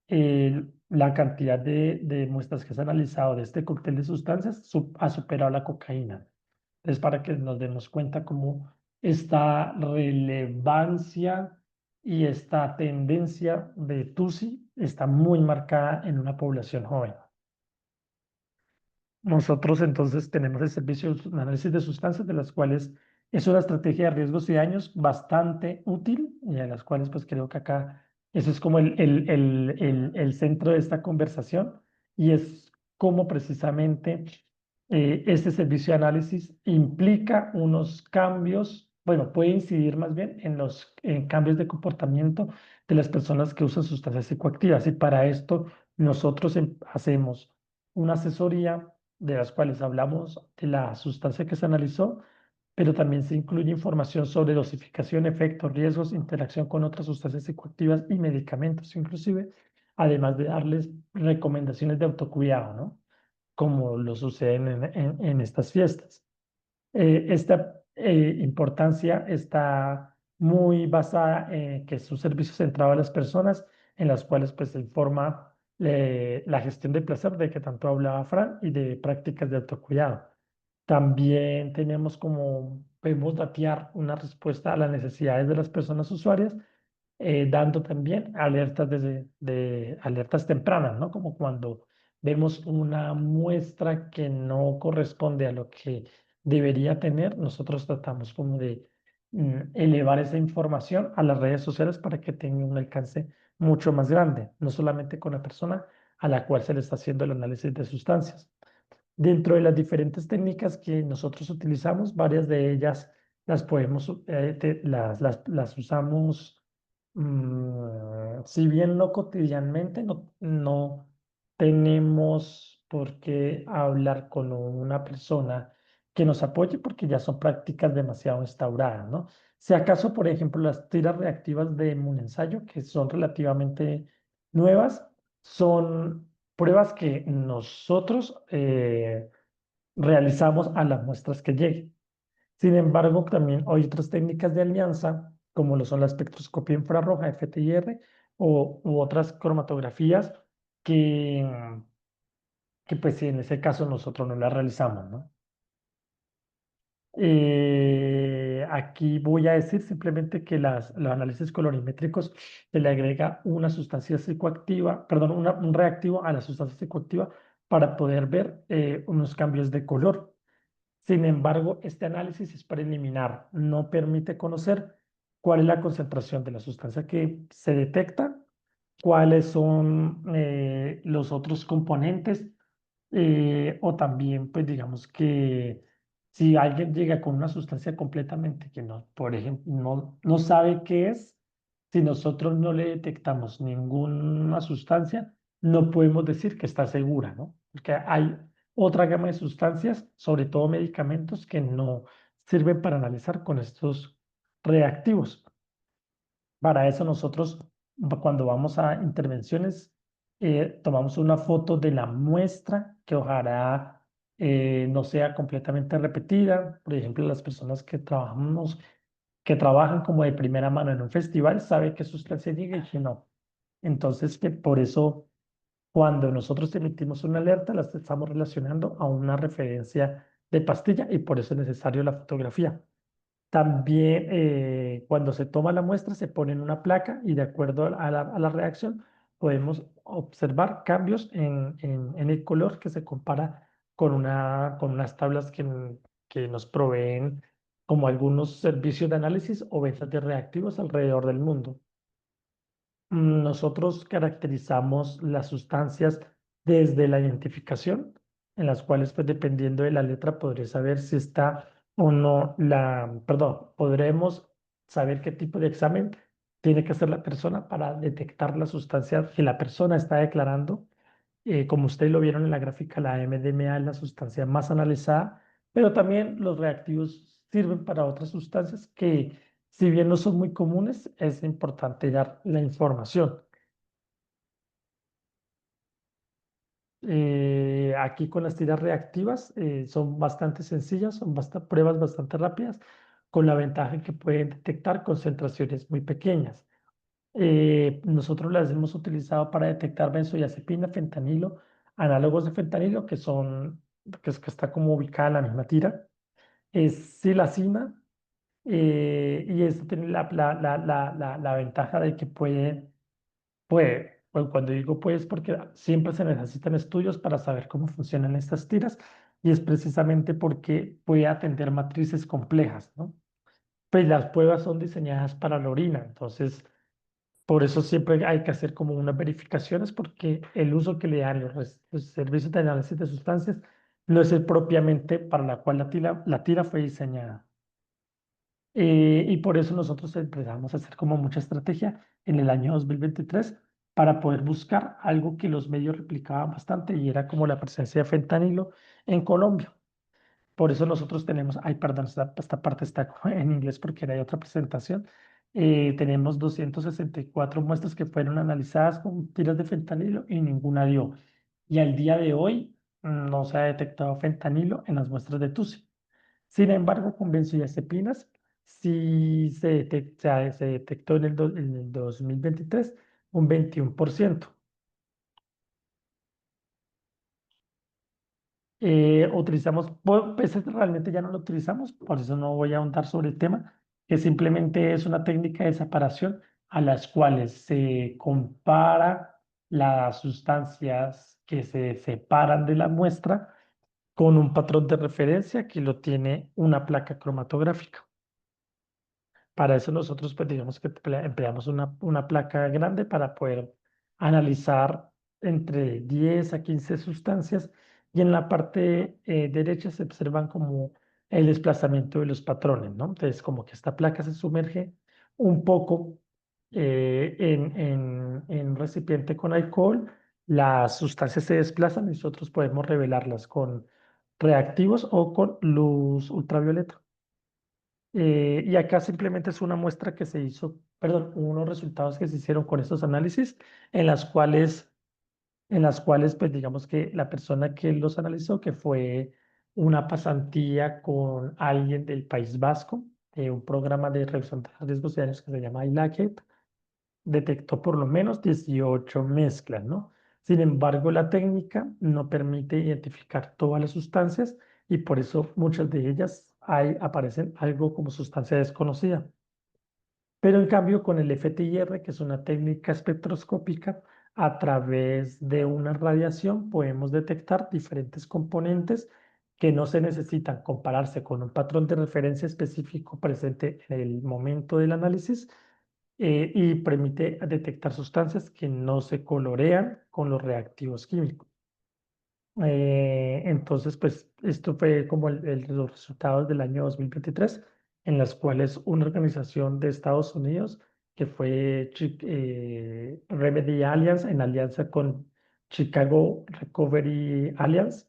la cantidad de muestras que se han analizado de este cóctel de sustancias ha superado la cocaína. Es para que nos demos cuenta cómo esta relevancia y esta tendencia de TUSI está muy marcada en una población joven. Nosotros entonces tenemos el servicio de análisis de sustancias, de las cuales es una estrategia de riesgos y daños bastante útil y de las cuales pues creo que acá eso es como el centro de esta conversación y es cómo precisamente este servicio de análisis implica unos cambios, bueno, puede incidir más bien en los cambios de comportamiento de las personas que usan sustancias psicoactivas y para esto nosotros hacemos una asesoría de las cuales hablamos de la sustancia que se analizó, pero también se incluye información sobre dosificación, efectos, riesgos, interacción con otras sustancias psicoactivas y medicamentos inclusive, además de darles recomendaciones de autocuidado, ¿no? Como lo sucede en estas fiestas. Esta importancia está muy basada en que es un servicio centrado a las personas, en las cuales pues se informa la gestión del placer de que tanto hablaba Fran y de prácticas de autocuidado. También tenemos como, podemos datear una respuesta a las necesidades de las personas usuarias, dando también alertas alertas tempranas, ¿no? Como cuando vemos una muestra que no corresponde a lo que debería tener, nosotros tratamos como de elevar esa información a las redes sociales para que tenga un alcance mucho más grande, no solamente con la persona a la cual se le está haciendo el análisis de sustancias. Dentro de las diferentes técnicas que nosotros utilizamos, varias de ellas las podemos, las usamos, si bien no cotidianamente, no tenemos por qué hablar con una persona que nos apoye porque ya son prácticas demasiado instauradas, ¿no? Si acaso, por ejemplo, las tiras reactivas de ensayo que son relativamente nuevas, son pruebas que nosotros realizamos a las muestras que lleguen. Sin embargo, también hay otras técnicas de alianza, como lo son la espectroscopia infrarroja, FTIR, u otras cromatografías que, que pues en ese caso nosotros no las realizamos, ¿no? Aquí voy a decir simplemente que los análisis colorimétricos se le agrega una sustancia psicoactiva, perdón, un reactivo a la sustancia psicoactiva para poder ver unos cambios de color. Sin embargo, este análisis es preliminar, no permite conocer cuál es la concentración de la sustancia que se detecta, cuáles son los otros componentes, o también, pues digamos que si alguien llega con una sustancia completamente que no, por ejemplo, no sabe qué es, si nosotros no le detectamos ninguna sustancia, no podemos decir que está segura, ¿no? Porque hay otra gama de sustancias, sobre todo medicamentos, que no sirven para analizar con estos reactivos. Para eso nosotros, cuando vamos a intervenciones, tomamos una foto de la muestra que ojalá no sea completamente repetida. Por ejemplo, las personas que trabajan como de primera mano en un festival, saben qué sustancia llega y qué no. Entonces, que por eso cuando nosotros emitimos una alerta, la estamos relacionando a una referencia de pastilla y por eso es necesario la fotografía. También cuando se toma la muestra se pone en una placa y de acuerdo a la reacción podemos observar cambios en el color que se compara con unas tablas que nos proveen como algunos servicios de análisis o ventas de reactivos alrededor del mundo. Nosotros caracterizamos las sustancias desde la identificación, en las cuales, pues dependiendo de la letra, podré saber si está o no perdón, podremos saber qué tipo de examen tiene que hacer la persona para detectar la sustancia que la persona está declarando. Como ustedes lo vieron en la gráfica, la MDMA es la sustancia más analizada, pero también los reactivos sirven para otras sustancias que, si bien no son muy comunes, es importante dar la información. Aquí con las tiras reactivas son bastante sencillas, son pruebas bastante rápidas, con la ventaja que pueden detectar concentraciones muy pequeñas. Nosotros las hemos utilizado para detectar benzodiazepina, fentanilo, análogos de fentanilo, que está como ubicada en la misma tira, es silacina, y esto tiene la ventaja de que pues cuando digo pues, porque siempre se necesitan estudios para saber cómo funcionan estas tiras, y es precisamente porque puede atender matrices complejas, ¿no? Pues las pruebas son diseñadas para la orina, entonces por eso siempre hay que hacer como unas verificaciones, porque el uso que le dan los servicios de análisis de sustancias no es el propiamente para la cual la tira fue diseñada. Y por eso nosotros empezamos a hacer como mucha estrategia en el año 2023 para poder buscar algo que los medios replicaban bastante, y era como la presencia de fentanilo en Colombia. Por eso nosotros tenemos, ay, perdón, esta parte está como en inglés porque era de otra presentación. Tenemos 264 muestras que fueron analizadas con tiras de fentanilo y ninguna dio. Y al día de hoy no se ha detectado fentanilo en las muestras de TUSI. Sin embargo, con benzodiazepinas sí se detectó en el 2023 un 21%. Pues realmente ya no lo utilizamos, por eso no voy a ahondar sobre el tema, que simplemente es una técnica de separación a las cuales se compara las sustancias que se separan de la muestra con un patrón de referencia que lo tiene una placa cromatográfica. Para eso nosotros, pues digamos que empleamos una placa grande para poder analizar entre 10 a 15 sustancias, y en la parte derecha se observan como el desplazamiento de los patrones, ¿no? Entonces, como que esta placa se sumerge un poco en un recipiente con alcohol, las sustancias se desplazan y nosotros podemos revelarlas con reactivos o con luz ultravioleta. Y acá simplemente es una muestra que se hizo, perdón, unos resultados que se hicieron con estos análisis, en las cuales, pues digamos que la persona que los analizó, que fue una pasantía con alguien del País Vasco, de un programa de reducción de riesgos de daños que se llama ILACET, detectó por lo menos 18 mezclas, ¿no? Sin embargo, la técnica no permite identificar todas las sustancias, y por eso muchas de ellas aparecen algo como sustancia desconocida. Pero en cambio, con el FTIR, que es una técnica espectroscópica, a través de una radiación podemos detectar diferentes componentes que no se necesitan compararse con un patrón de referencia específico presente en el momento del análisis, y permite detectar sustancias que no se colorean con los reactivos químicos. Entonces, pues esto fue como los resultados del año 2023, en las cuales una organización de Estados Unidos, que fue Remedy Alliance, en alianza con Chicago Recovery Alliance,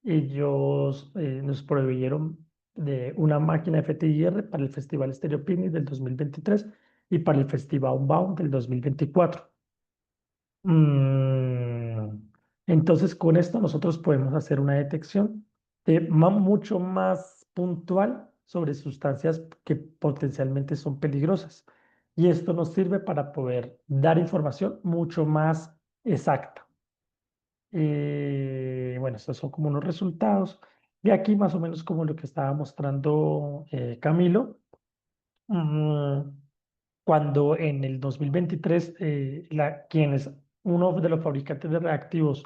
ellos nos proveyeron de una máquina FTIR para el Festival Stereo Picnic del 2023 y para el Festival Unbound del 2024. Mm, Entonces, con esto nosotros podemos hacer una detección mucho más puntual sobre sustancias que potencialmente son peligrosas. Y esto nos sirve para poder dar información mucho más exacta. Bueno, estos son como unos resultados. De aquí más o menos como lo que estaba mostrando Camilo. Mm, Cuando en el 2023 uno de los fabricantes de reactivos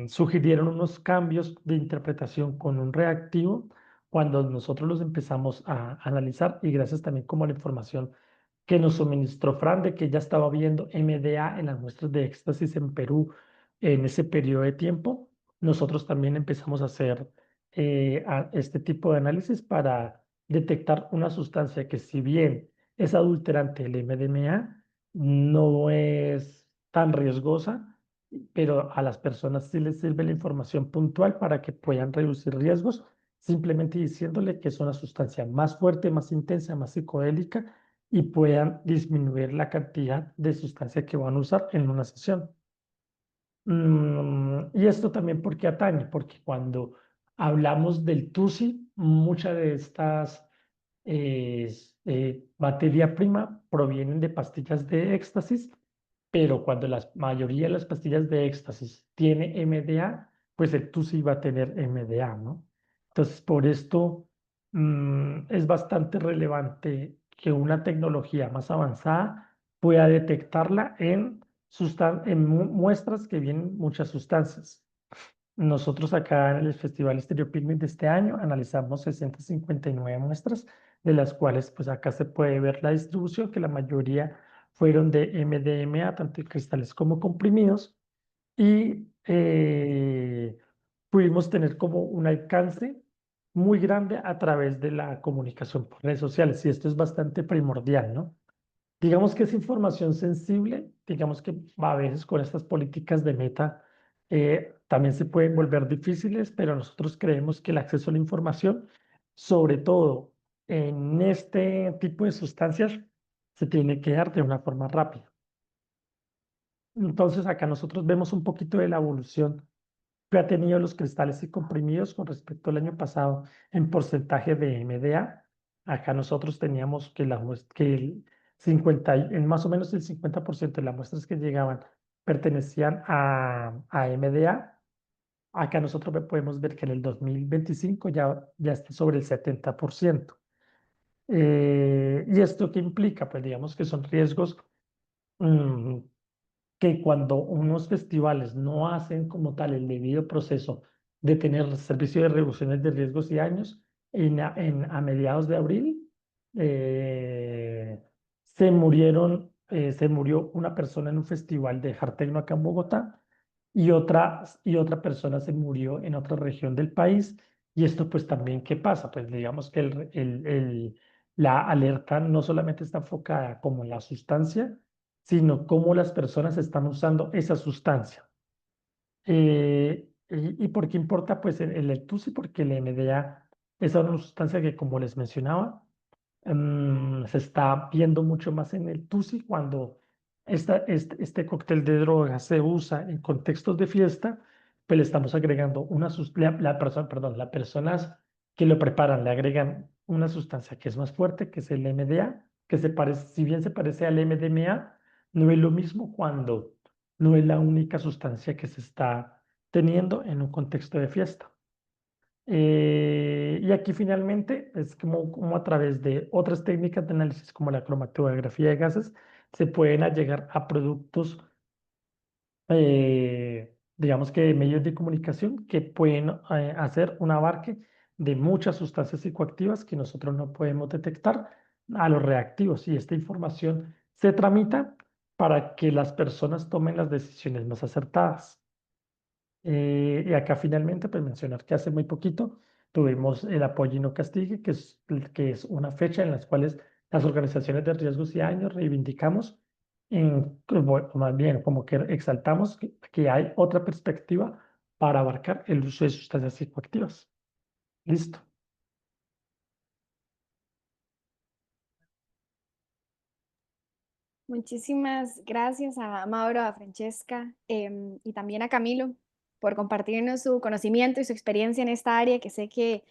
sugirieron unos cambios de interpretación con un reactivo, cuando nosotros los empezamos a analizar y gracias también como a la información que nos suministró Fran de que ya estaba viendo MDA en las muestras de éxtasis en Perú en ese periodo de tiempo, nosotros también empezamos a hacer este tipo de análisis para detectar una sustancia que si bien es adulterante, el MDMA, no es tan riesgosa, pero a las personas sí les sirve la información puntual para que puedan reducir riesgos, simplemente diciéndole que es una sustancia más fuerte, más intensa, más psicodélica y puedan disminuir la cantidad de sustancia que van a usar en una sesión. Y esto también porque atañe, porque cuando hablamos del TUSI, muchas de estas materia prima provienen de pastillas de éxtasis, pero cuando la mayoría de las pastillas de éxtasis tiene MDA, pues el TUSI va a tener MDA, ¿no? Entonces, por esto es bastante relevante que una tecnología más avanzada pueda detectarla en muestras que vienen muchas sustancias. Nosotros acá en el Festival Stereo Picnic de este año analizamos 659 muestras, de las cuales pues acá se puede ver la distribución, que la mayoría fueron de MDMA, tanto en cristales como comprimidos, y pudimos tener como un alcance muy grande a través de la comunicación por redes sociales, y esto es bastante primordial, ¿no? Digamos que es información sensible, digamos que a veces con estas políticas de meta también se pueden volver difíciles, pero nosotros creemos que el acceso a la información, sobre todo en este tipo de sustancias, se tiene que dar de una forma rápida. Entonces acá nosotros vemos un poquito de la evolución que ha tenido los cristales y comprimidos con respecto al año pasado en porcentaje de MDA. Acá nosotros teníamos que, que el 50, en más o menos el 50% de las muestras que llegaban pertenecían a MDA. Acá nosotros podemos ver que en el 2025 ya está sobre el 70%. ¿Y esto qué implica? Pues digamos que son riesgos mm, que cuando unos festivales no hacen como tal el debido proceso de tener servicio de reducciones de riesgos y daños, a mediados de abril eh, se murió una persona en un festival de hard techno acá en Bogotá y otra persona se murió en otra región del país. Y esto pues también, ¿qué pasa? Pues digamos que la alerta no solamente está enfocada como en la sustancia, sino cómo las personas están usando esa sustancia. ¿Y por qué importa? Pues el TUSI, porque el MDA es una sustancia que, como les mencionaba, se está viendo mucho más en el TUSI cuando este cóctel de drogas se usa en contextos de fiesta, pues le estamos agregando la persona, perdón, las personas que lo preparan le agregan una sustancia que es más fuerte, que es el MDA, que si bien se parece al MDMA, no es lo mismo cuando no es la única sustancia que se está teniendo en un contexto de fiesta. Y aquí finalmente es como a través de otras técnicas de análisis como la cromatografía de gases se pueden llegar a productos, digamos que de medios de comunicación que pueden hacer un abarque de muchas sustancias psicoactivas que nosotros no podemos detectar a los reactivos y esta información se tramita para que las personas tomen las decisiones más acertadas. Y acá finalmente, pues mencionar que hace muy poquito tuvimos el apoyo y no castigue, que es una fecha en las cuales las organizaciones de riesgos y daños reivindicamos, más bien como que exaltamos que hay otra perspectiva para abarcar el uso de sustancias psicoactivas. Listo. Muchísimas gracias a Mauro, a Francesca y también a Camilo por compartirnos su conocimiento y su experiencia en esta área que sé que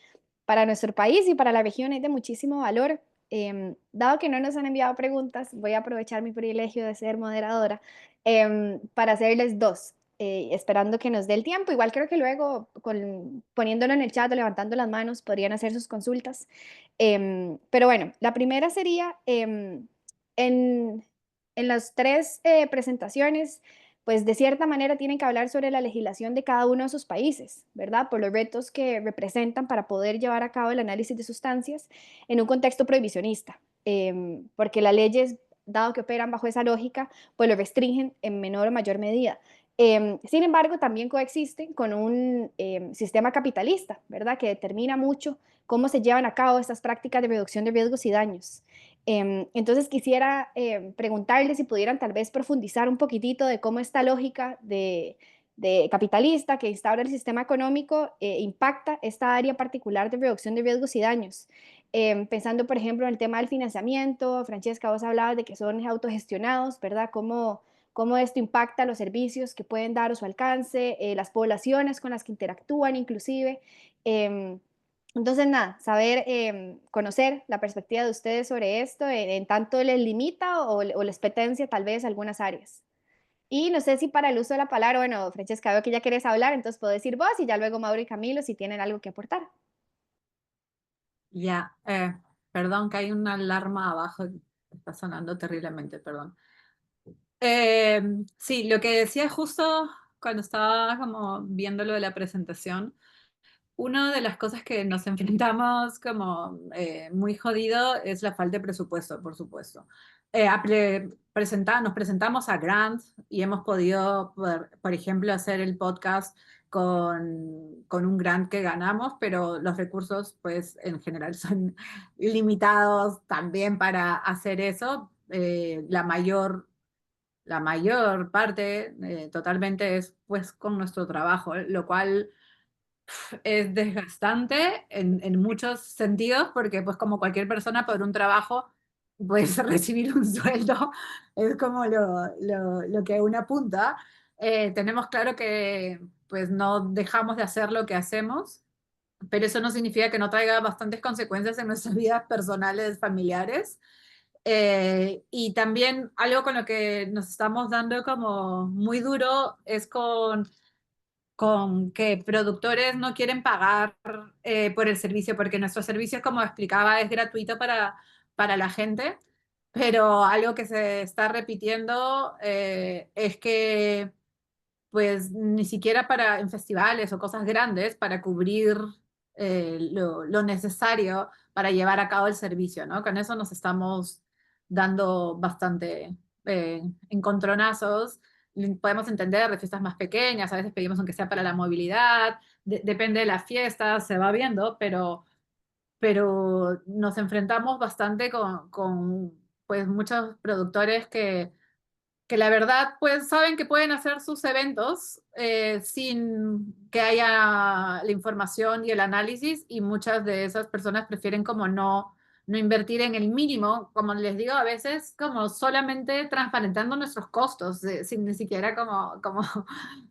para nuestro país y para la región es de muchísimo valor. Dado que no nos han enviado preguntas, voy a aprovechar mi privilegio de ser moderadora para hacerles dos, esperando que nos dé el tiempo. Igual creo que luego poniéndolo en el chat o levantando las manos podrían hacer sus consultas. Pero bueno, la primera sería en las tres presentaciones pues de cierta manera tienen que hablar sobre la legislación de cada uno de sus países, ¿verdad? Por los retos que representan para poder llevar a cabo el análisis de sustancias en un contexto prohibicionista, porque las leyes, dado que operan bajo esa lógica, pues lo restringen en menor o mayor medida. Sin embargo, también coexisten con un sistema capitalista, ¿verdad? Que determina mucho cómo se llevan a cabo estas prácticas de reducción de riesgos y daños. Entonces quisiera preguntarles si pudieran tal vez profundizar un poquitito de cómo esta lógica de capitalista que instaura el sistema económico impacta esta área particular de reducción de riesgos y daños. Pensando, por ejemplo, en el tema del financiamiento, Francesca, vos hablabas de que son autogestionados, ¿verdad? Cómo esto impacta los servicios que pueden dar a su alcance, las poblaciones con las que interactúan inclusive. Eh, entonces, nada, saber, conocer la perspectiva de ustedes sobre esto, en tanto les limita o les petencia tal vez algunas áreas. Y no sé si para el uso de la palabra, bueno, Francesca, veo que ya querés hablar, entonces puedo decir vos y ya luego Mauro y Camilo si tienen algo que aportar. Ya, perdón que hay una alarma abajo, está sonando terriblemente, perdón. Sí, lo que decía justo cuando estaba como viendo lo de la presentación, una de las cosas que nos enfrentamos como muy jodido es la falta de presupuesto, por supuesto. Nos presentamos a Grant y hemos podido, por ejemplo, hacer el podcast con un grant que ganamos, pero los recursos, pues, en general son limitados también para hacer eso. La mayor parte totalmente es, pues, con nuestro trabajo, lo cual es desgastante en muchos sentidos, porque pues como cualquier persona por un trabajo, pues recibir un sueldo es como lo que uno apunta. Tenemos claro que pues no dejamos de hacer lo que hacemos, pero eso no significa que no traiga bastantes consecuencias en nuestras vidas personales, familiares. Y también algo con lo que nos estamos dando como muy duro es con que productores no quieren pagar por el servicio, porque nuestro servicio, como explicaba, es gratuito para la gente, pero algo que se está repitiendo es que pues ni siquiera en festivales o cosas grandes, para cubrir lo necesario para llevar a cabo el servicio, ¿no? Con eso nos estamos dando bastante encontronazos. Podemos entender de fiestas más pequeñas, a veces pedimos aunque sea para la movilidad, depende de la fiesta, se va viendo, pero nos enfrentamos bastante con pues muchos productores que la verdad, pues saben que pueden hacer sus eventos sin que haya la información y el análisis, y muchas de esas personas prefieren como no invertir en el mínimo, como les digo, a veces como solamente transparentando nuestros costos, sin ni siquiera como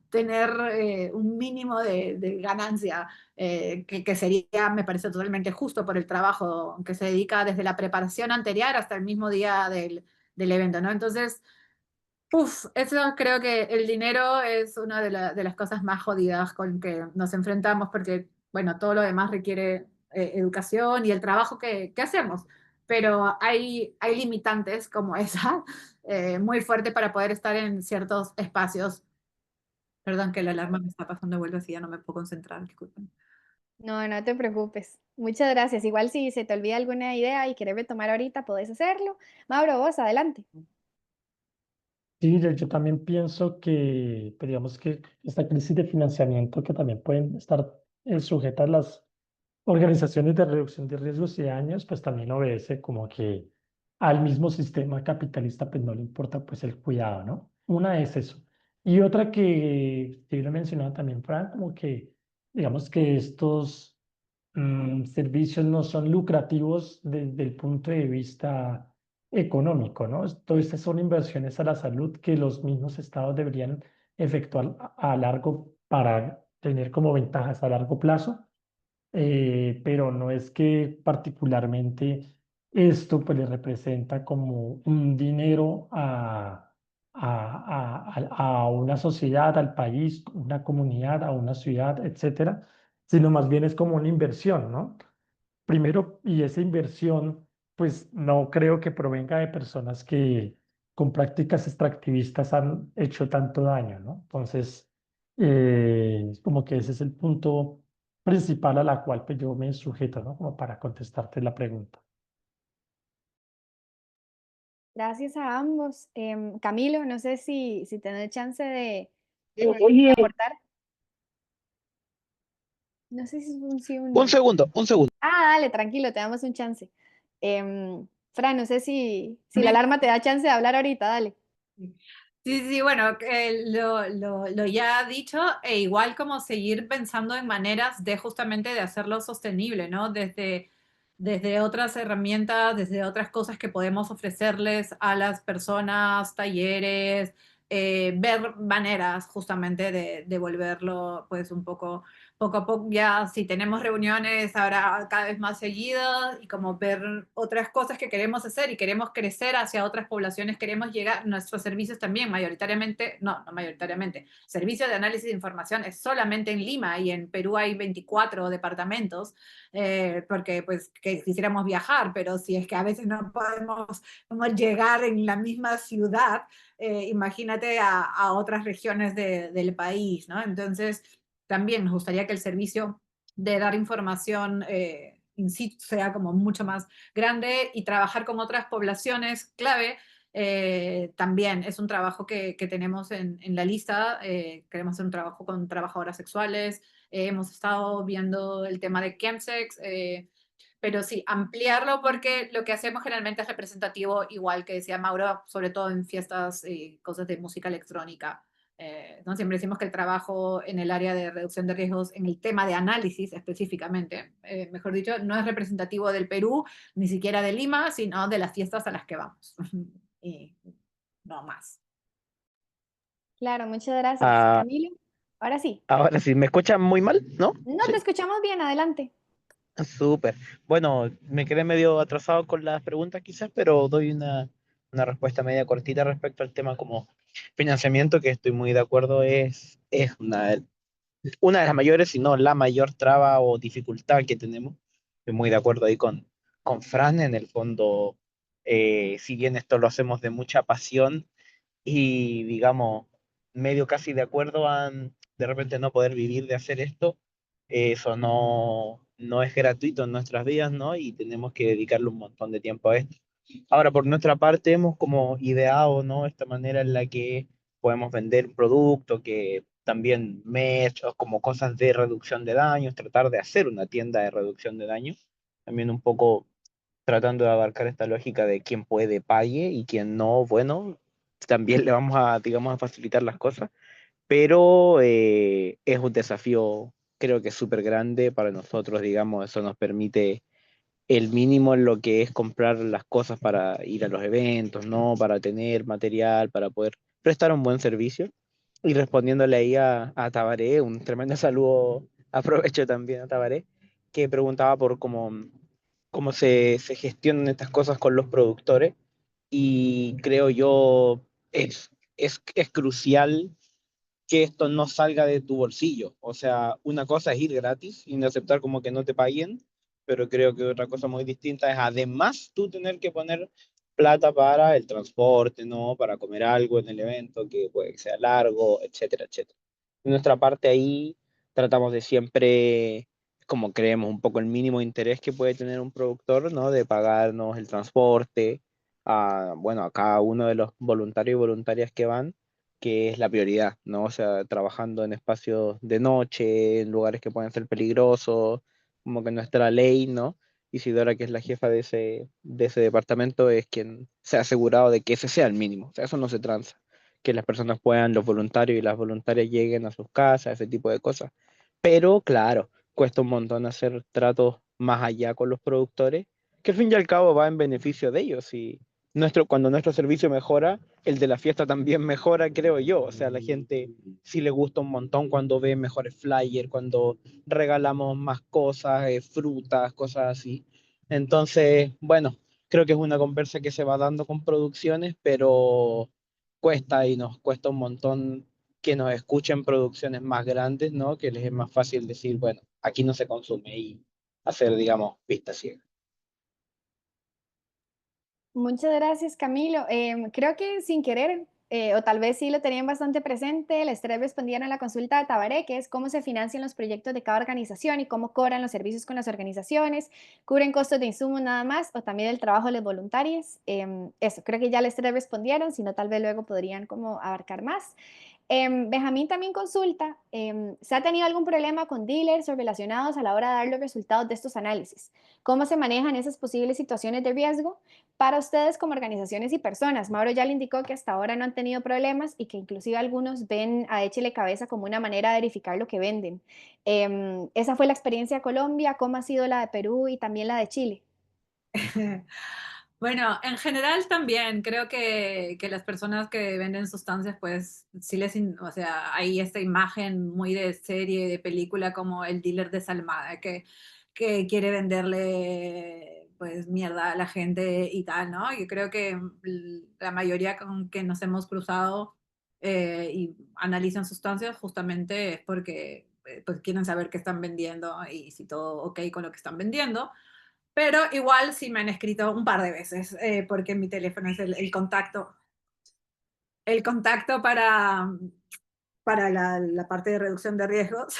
tener un mínimo de ganancia, que sería, me parece totalmente justo por el trabajo que se dedica desde la preparación anterior hasta el mismo día del evento, ¿no? Entonces, eso creo que el dinero es una de las cosas más jodidas con que nos enfrentamos, porque, bueno, todo lo demás requiere educación y el trabajo que hacemos, pero hay limitantes como esa, muy fuerte para poder estar en ciertos espacios. Perdón que la alarma me está pasando de vuelta, así ya no me puedo concentrar, disculpen. No, no te preocupes. Muchas gracias. Igual si se te olvida alguna idea y quieres retomar ahorita, podés hacerlo. Mauro, vos, adelante. Sí, yo también pienso que, pues, digamos que esta crisis de financiamiento que también pueden estar sujetas las organizaciones de reducción de riesgos y daños, pues también obedece como que al mismo sistema capitalista pues no le importa pues el cuidado, ¿no? Una es eso. Y otra que te lo mencionado también, Fran, como que digamos que estos servicios no son lucrativos desde el punto de vista económico, ¿no? Todas estas son inversiones a la salud que los mismos estados deberían efectuar a largo para tener como ventajas a largo plazo, pero no es que particularmente esto pues le representa como un dinero a una sociedad, al país, una comunidad, a una ciudad, etcétera, sino más bien es como una inversión, ¿no? Primero, y esa inversión, pues no creo que provenga de personas con prácticas extractivistas han hecho tanto daño, ¿no? Entonces, como que ese es el punto principal a la cual pues, yo me sujeto, ¿no? Como para contestarte la pregunta. Gracias a ambos. Camilo, no sé si tenés chance de Oye, aportar. No sé si es un sí o un un no. segundo, un segundo. Ah, dale, tranquilo, te damos un chance. Fran, no sé si la alarma te da chance de hablar ahorita, dale. Sí, sí, bueno, lo ya dicho, e igual como seguir pensando en maneras de justamente de hacerlo sostenible, ¿no? Desde otras herramientas, desde otras cosas que podemos ofrecerles a las personas, talleres, ver maneras justamente de volverlo pues un poco a poco, ya si tenemos reuniones ahora cada vez más seguidas y como ver otras cosas que queremos hacer y queremos crecer hacia otras poblaciones, queremos llegar, nuestros servicios también mayoritariamente, no mayoritariamente, servicio de análisis de información es solamente en Lima y en Perú hay 24 departamentos, porque pues que quisiéramos viajar, pero si es que a veces no podemos llegar en la misma ciudad, imagínate a otras regiones del país, ¿no? Entonces, también nos gustaría que el servicio de dar información in situ sea como mucho más grande y trabajar con otras poblaciones clave. También es un trabajo que tenemos en la lista. Queremos hacer un trabajo con trabajadoras sexuales. Hemos estado viendo el tema de chemsex, pero sí, ampliarlo porque lo que hacemos generalmente es representativo, igual que decía Mauro, sobre todo en fiestas y cosas de música electrónica. ¿No? Siempre decimos que el trabajo en el área de reducción de riesgos, en el tema de análisis específicamente, mejor dicho, no es representativo del Perú, ni siquiera de Lima, sino de las fiestas a las que vamos. Y no más. Claro, muchas gracias. Ah, Camilo, ahora sí. ahora sí, ¿me escuchan muy mal? ¿No? No, te Sí. escuchamos bien, adelante. Súper. Bueno, me quedé medio atrasado con las preguntas quizás, pero doy una respuesta media cortita respecto al tema como financiamiento, que estoy muy de acuerdo, es una de las mayores, si no la mayor traba o dificultad que tenemos. Estoy muy de acuerdo ahí con Fran, en el fondo, si bien esto lo hacemos de mucha pasión y digamos, medio casi de acuerdo a de repente no poder vivir de hacer esto, eso no es gratuito en nuestras vidas, ¿no? Y tenemos que dedicarle un montón de tiempo a esto. Ahora, por nuestra parte, hemos como ideado, ¿no? Esta manera en la que podemos vender productos, que también merch o como cosas de reducción de daños, tratar de hacer una tienda de reducción de daños, también un poco tratando de abarcar esta lógica de quien puede pague y quien no, bueno, también le vamos a, digamos, a facilitar las cosas, pero es un desafío, creo que súper grande para nosotros, digamos, eso nos permite el mínimo en lo que es comprar las cosas para ir a los eventos, ¿no? Para tener material, para poder prestar un buen servicio. Y respondiéndole ahí a Tabaré, un tremendo saludo, aprovecho también a Tabaré, que preguntaba por cómo se gestionan estas cosas con los productores. Y creo yo es crucial que esto no salga de tu bolsillo. O sea, una cosa es ir gratis y no aceptar como que no te paguen, pero creo que otra cosa muy distinta es además tú tener que poner plata para el transporte, ¿no? Para comer algo en el evento que puede que sea largo, etcétera, etcétera. De nuestra parte ahí tratamos de siempre, como creemos, un poco el mínimo interés que puede tener un productor, ¿no? De pagarnos el transporte a, bueno, a cada uno de los voluntarios y voluntarias que van, que es la prioridad, ¿no? O sea, trabajando en espacios de noche, en lugares que pueden ser peligrosos, como que nuestra ley, ¿no? Isidora, que es la jefa de ese departamento, es quien se ha asegurado de que ese sea el mínimo, o sea, eso no se transa, que las personas puedan, los voluntarios y las voluntarias lleguen a sus casas, ese tipo de cosas. Pero claro, cuesta un montón hacer tratos más allá con los productores, que al fin y al cabo va en beneficio de ellos. Y cuando nuestro servicio mejora, el de la fiesta también mejora, creo yo. O sea, a la gente sí le gusta un montón cuando ve mejores flyers, cuando regalamos más cosas, frutas, cosas así. Entonces, bueno, creo que es una conversa que se va dando con producciones, pero cuesta y nos cuesta un montón que nos escuchen producciones más grandes, ¿no? Que les es más fácil decir, bueno, aquí no se consume y hacer, digamos, vista ciega. Muchas gracias, Camilo. Creo que sin querer, o tal vez sí lo tenían bastante presente, les tres respondieron a la consulta de Tabaré, que es cómo se financian los proyectos de cada organización y cómo cobran los servicios con las organizaciones, cubren costos de insumos nada más, o también el trabajo de los voluntarios. Eso, creo que ya les tres respondieron, si no, tal vez luego podrían como abarcar más. Benjamín también consulta, ¿se ha tenido algún problema con dealers o relacionados a la hora de dar los resultados de estos análisis? ¿Cómo se manejan esas posibles situaciones de riesgo para ustedes como organizaciones y personas? Mauro ya le indicó que hasta ahora no han tenido problemas y que inclusive algunos ven a Échele Cabeza como una manera de verificar lo que venden. Esa fue la experiencia de Colombia, ¿cómo ha sido la de Perú y también la de Chile? Bueno, en general también creo que las personas que venden sustancias, pues sí o sea, hay esta imagen muy de serie, de película como el dealer desalmada que quiere venderle pues mierda a la gente y tal, ¿no? Yo creo que la mayoría con que nos hemos cruzado y analizan sustancias justamente es porque pues quieren saber qué están vendiendo y si todo ok con lo que están vendiendo. Pero igual sí me han escrito un par de veces, porque mi teléfono es el contacto para la parte de reducción de riesgos.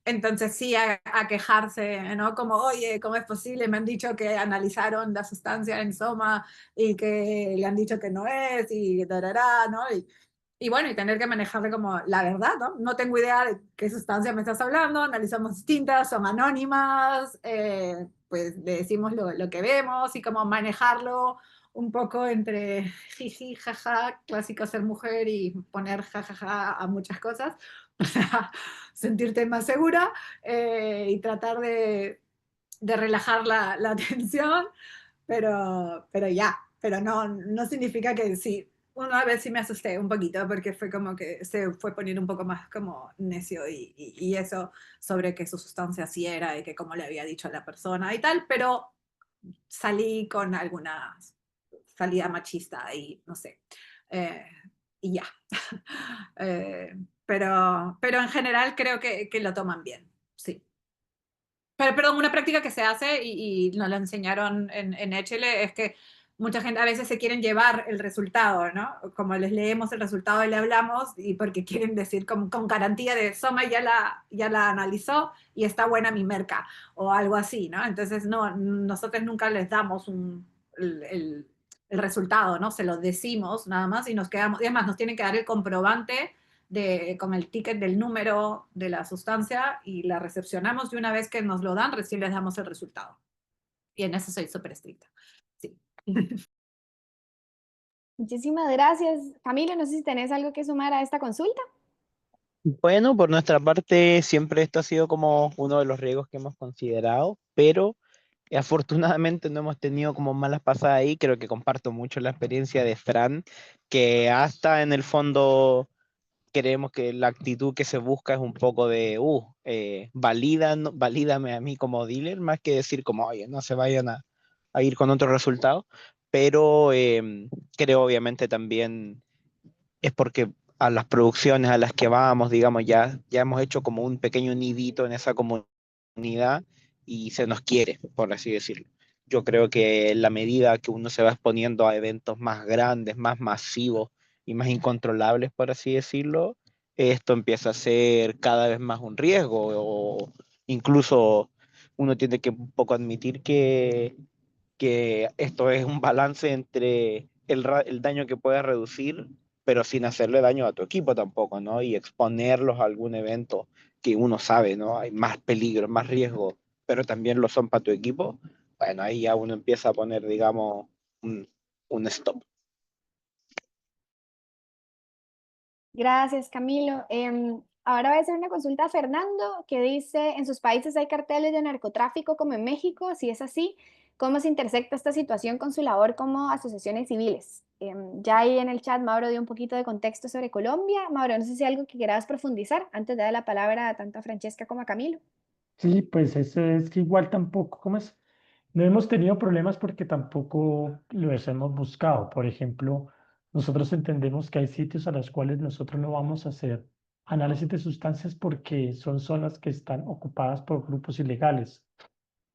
Entonces sí, a quejarse, ¿no? Como, oye, ¿cómo es posible? Me han dicho que analizaron la sustancia en Soma y que le han dicho que no es y tarará, ¿no? Y bueno, y tener que manejarle como la verdad, ¿no? No tengo idea de qué sustancia me estás hablando, analizamos distintas, son anónimas, pues le decimos lo que vemos y cómo manejarlo un poco entre jiji, jaja, clásico ser mujer y poner jajaja a muchas cosas, o sea, sentirte más segura y tratar de relajar la tensión, pero ya, pero no significa que sí. Una vez sí me asusté un poquito porque fue como que se fue poniendo un poco más como necio y eso sobre que su sustancia sí era y que como le había dicho a la persona y tal, pero salí con alguna salida machista y no sé. Eh, y ya. Pero en general creo que lo toman bien, sí. Pero, perdón, una práctica que se hace y nos lo enseñaron en Échele es que mucha gente a veces se quieren llevar el resultado, ¿no? Como les leemos el resultado y le hablamos y porque quieren decir con garantía de Soma ya la analizó y está buena mi merca o algo así, ¿no? Entonces no, nosotros nunca les damos el resultado, ¿no? Se lo decimos nada más y nos quedamos, y además nos tienen que dar el comprobante con el ticket del número de la sustancia y la recepcionamos y una vez que nos lo dan, recién les damos el resultado. Y en eso soy súper estricta. Sí. Muchísimas gracias. Camilo, no sé si tenés algo que sumar a esta consulta. Bueno, por nuestra parte, siempre esto ha sido como uno de los riesgos que hemos considerado, pero afortunadamente no hemos tenido como malas pasadas ahí. Creo que comparto mucho la experiencia de Fran, que hasta en el fondo creemos que la actitud que se busca es un poco de, valídame a mí como dealer, más que decir como, oye, no se vayan a ir con otro resultado, pero creo obviamente también es porque a las producciones a las que vamos, digamos, ya hemos hecho como un pequeño nidito en esa comunidad y se nos quiere, por así decirlo. Yo creo que en la medida que uno se va exponiendo a eventos más grandes, más masivos y más incontrolables, por así decirlo, esto empieza a ser cada vez más un riesgo o incluso uno tiene que un poco admitir que esto es un balance entre el daño que puedes reducir, pero sin hacerle daño a tu equipo tampoco, ¿no? Y exponerlos a algún evento que uno sabe, ¿no? Hay más peligro, más riesgo, pero también lo son para tu equipo. Bueno, ahí ya uno empieza a poner, digamos, un, un stop. Gracias, Camilo. Ahora voy a hacer una consulta a Fernando que dice, ¿en sus países hay carteles de narcotráfico como en México? Si es así, ¿cómo se intersecta esta situación con su labor como asociaciones civiles? Ya ahí en el chat Mauro dio un poquito de contexto sobre Colombia. Mauro, no sé si hay algo que quieras profundizar antes de dar la palabra tanto a Francesca como a Camilo. Sí, pues eso es que igual tampoco, ¿cómo es? No hemos tenido problemas porque tampoco los hemos buscado. Por ejemplo, nosotros entendemos que hay sitios a los cuales nosotros no vamos a hacer análisis de sustancias porque son zonas que están ocupadas por grupos ilegales.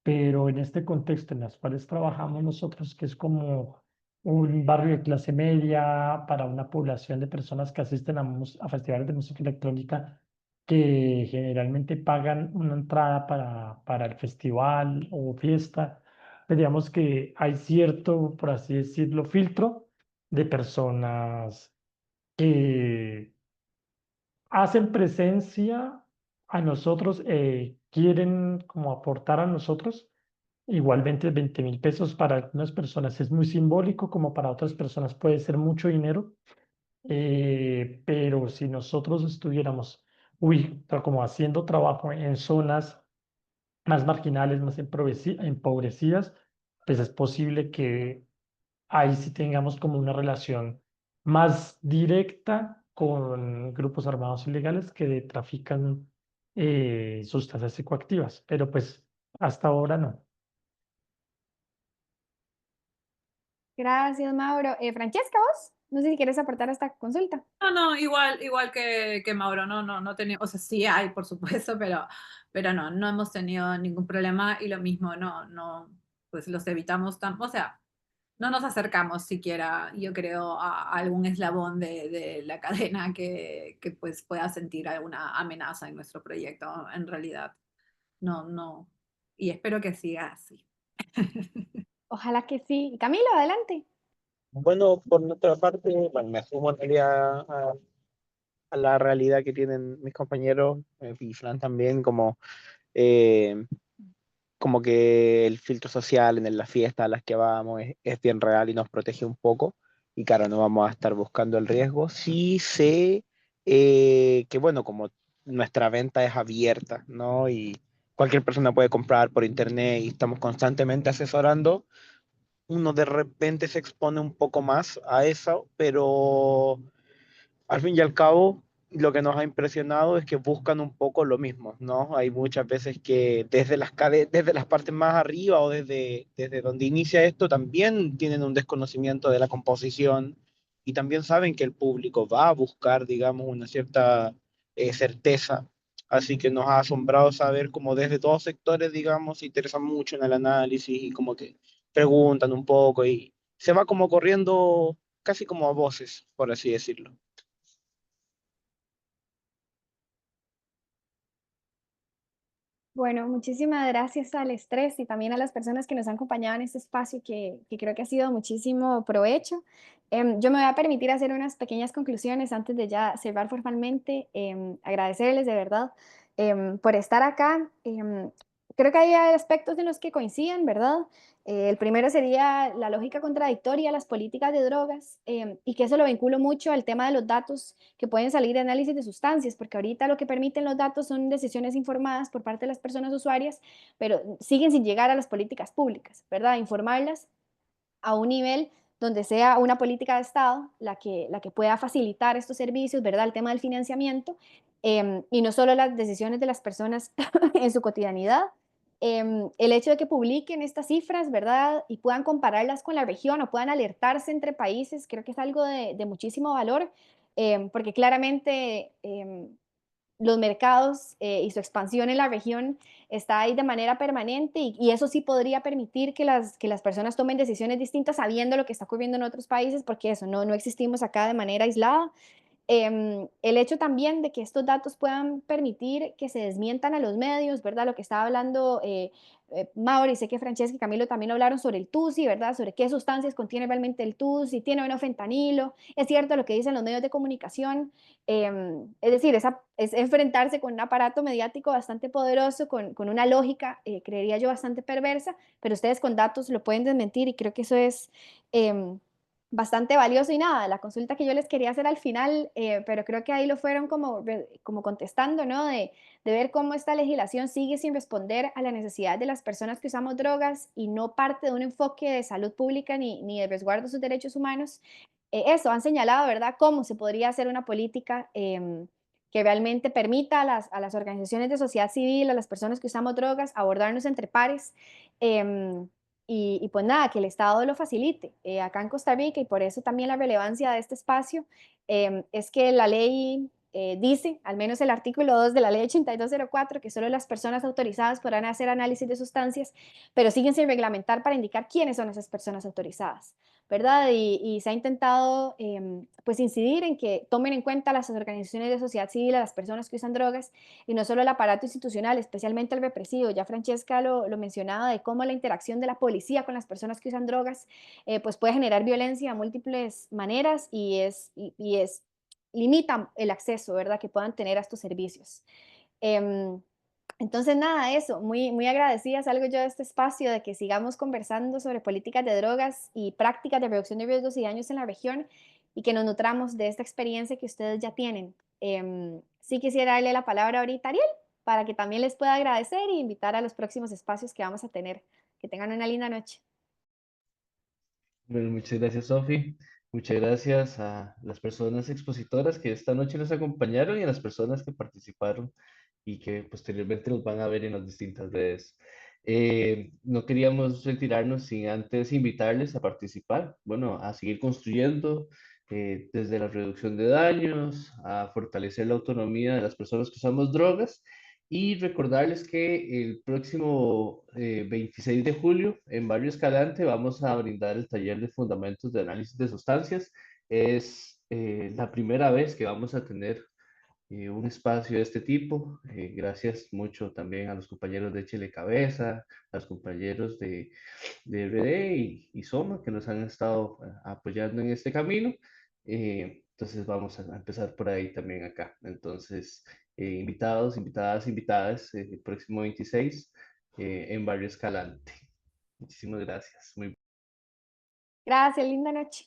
Pero en este contexto en las cuales trabajamos nosotros, que es como un barrio de clase media, para una población de personas que asisten a festivales de música electrónica que generalmente pagan una entrada para el festival o fiesta. Digamos que hay cierto, por así decirlo, filtro de personas que hacen presencia a nosotros, quieren como aportar a nosotros. Igualmente 20.000 pesos para algunas personas es muy simbólico, como para otras personas puede ser mucho dinero, pero si nosotros estuviéramos, como haciendo trabajo en zonas más marginales, más empobrecidas, pues es posible que ahí sí tengamos como una relación más directa con grupos armados ilegales que trafican sustancias psicoactivas, pero pues hasta ahora no. Gracias, Mauro. Francesca, vos, no sé si quieres aportar a esta consulta. No, igual que Mauro, no tenía, o sea, sí hay, por supuesto, pero no hemos tenido ningún problema y lo mismo, pues los evitamos o sea, no nos acercamos siquiera, yo creo, a algún eslabón de la cadena que pues pueda sentir alguna amenaza en nuestro proyecto, en realidad, no, y espero que siga así. Ojalá que sí. Camilo, adelante. Bueno, por nuestra parte, bueno, me sumo en realidad a la realidad que tienen mis compañeros, y Fran también, eh, como que el filtro social en las fiestas a las que vamos es bien real y nos protege un poco. Y claro, no vamos a estar buscando el riesgo. Sí sé que, bueno, como nuestra venta es abierta, ¿no? Y cualquier persona puede comprar por internet y estamos constantemente asesorando, uno de repente se expone un poco más a eso, pero al fin y al cabo, lo que nos ha impresionado es que buscan un poco lo mismo, ¿no? Hay muchas veces que desde las partes más arriba o desde donde inicia esto también tienen un desconocimiento de la composición y también saben que el público va a buscar, digamos, una cierta certeza. Así que nos ha asombrado saber cómo desde todos sectores, digamos, se interesan mucho en el análisis y como que preguntan un poco y se va como corriendo casi como a voces, por así decirlo. Bueno, muchísimas gracias al estrés y también a las personas que nos han acompañado en este espacio que creo que ha sido muchísimo provecho. Yo me voy a permitir hacer unas pequeñas conclusiones antes de ya cerrar formalmente. Agradecerles de verdad por estar acá. Creo que hay aspectos en los que coinciden, ¿verdad? El primero sería la lógica contradictoria, las políticas de drogas, y que eso lo vinculo mucho al tema de los datos que pueden salir de análisis de sustancias, porque ahorita lo que permiten los datos son decisiones informadas por parte de las personas usuarias, pero siguen sin llegar a las políticas públicas, ¿verdad? Informarlas a un nivel donde sea una política de Estado la que pueda facilitar estos servicios, ¿verdad? El tema del financiamiento, y no solo las decisiones de las personas en su cotidianidad. El hecho de que publiquen estas cifras, ¿verdad? Y puedan compararlas con la región o puedan alertarse entre países, creo que es algo de muchísimo valor, porque claramente los mercados y su expansión en la región está ahí de manera permanente y eso sí podría permitir que las personas tomen decisiones distintas sabiendo lo que está ocurriendo en otros países, porque eso, no existimos acá de manera aislada. El hecho también de que estos datos puedan permitir que se desmientan a los medios, ¿verdad? Lo que estaba hablando Mauro, y sé que Francesca y Camilo también hablaron sobre el TUSI, ¿verdad? Sobre qué sustancias contiene realmente el TUSI, tiene o no fentanilo. Es cierto lo que dicen los medios de comunicación. Es decir, es enfrentarse con un aparato mediático bastante poderoso, con una lógica, creería yo, bastante perversa, pero ustedes con datos lo pueden desmentir y creo que eso es bastante valioso. Y nada, la consulta que yo les quería hacer al final, pero creo que ahí lo fueron como contestando, ¿no? De ver cómo esta legislación sigue sin responder a la necesidad de las personas que usamos drogas y no parte de un enfoque de salud pública ni de resguardo de sus derechos humanos. Eso, han señalado, ¿verdad?, cómo se podría hacer una política que realmente permita a las organizaciones de sociedad civil, a las personas que usamos drogas, abordarnos entre pares. Eh, y pues nada, que el Estado lo facilite acá en Costa Rica, y por eso también la relevancia de este espacio es que la ley dice, al menos el artículo 2 de la ley 8204, que solo las personas autorizadas podrán hacer análisis de sustancias, pero siguen sin reglamentar para indicar quiénes son esas personas autorizadas. ¿verdad? Y se ha intentado pues incidir en que tomen en cuenta las organizaciones de sociedad civil, a las personas que usan drogas, y no solo el aparato institucional, especialmente el represivo. Ya Francesca lo mencionaba, de cómo la interacción de la policía con las personas que usan drogas pues puede generar violencia de múltiples maneras y limita el acceso, ¿verdad?, que puedan tener a estos servicios. Em, entonces, nada, eso, muy, muy agradecida salgo yo de este espacio, de que sigamos conversando sobre políticas de drogas y prácticas de reducción de riesgos y daños en la región, y que nos nutramos de esta experiencia que ustedes ya tienen. Sí quisiera darle la palabra ahorita a Ariel, para que también les pueda agradecer e invitar a los próximos espacios que vamos a tener. Que tengan una linda noche. Bueno, muchas gracias, Sofi. Muchas gracias a las personas expositoras que esta noche nos acompañaron y a las personas que participaron y que posteriormente nos van a ver en las distintas redes. No queríamos retirarnos sin antes invitarles a participar, bueno, a seguir construyendo desde la reducción de daños, a fortalecer la autonomía de las personas que usamos drogas, y recordarles que el próximo 26 de julio en Barrio Escalante vamos a brindar el taller de fundamentos de análisis de sustancias. Es la primera vez que vamos a tener un espacio de este tipo. Gracias mucho también a los compañeros de Chile Cabeza, a los compañeros de RD y Soma, que nos han estado apoyando en este camino. Entonces vamos a empezar por ahí también acá. Entonces, invitados, invitadas, invitadas, el próximo 26 en Barrio Escalante. Muchísimas gracias. Muy Gracias, linda noche.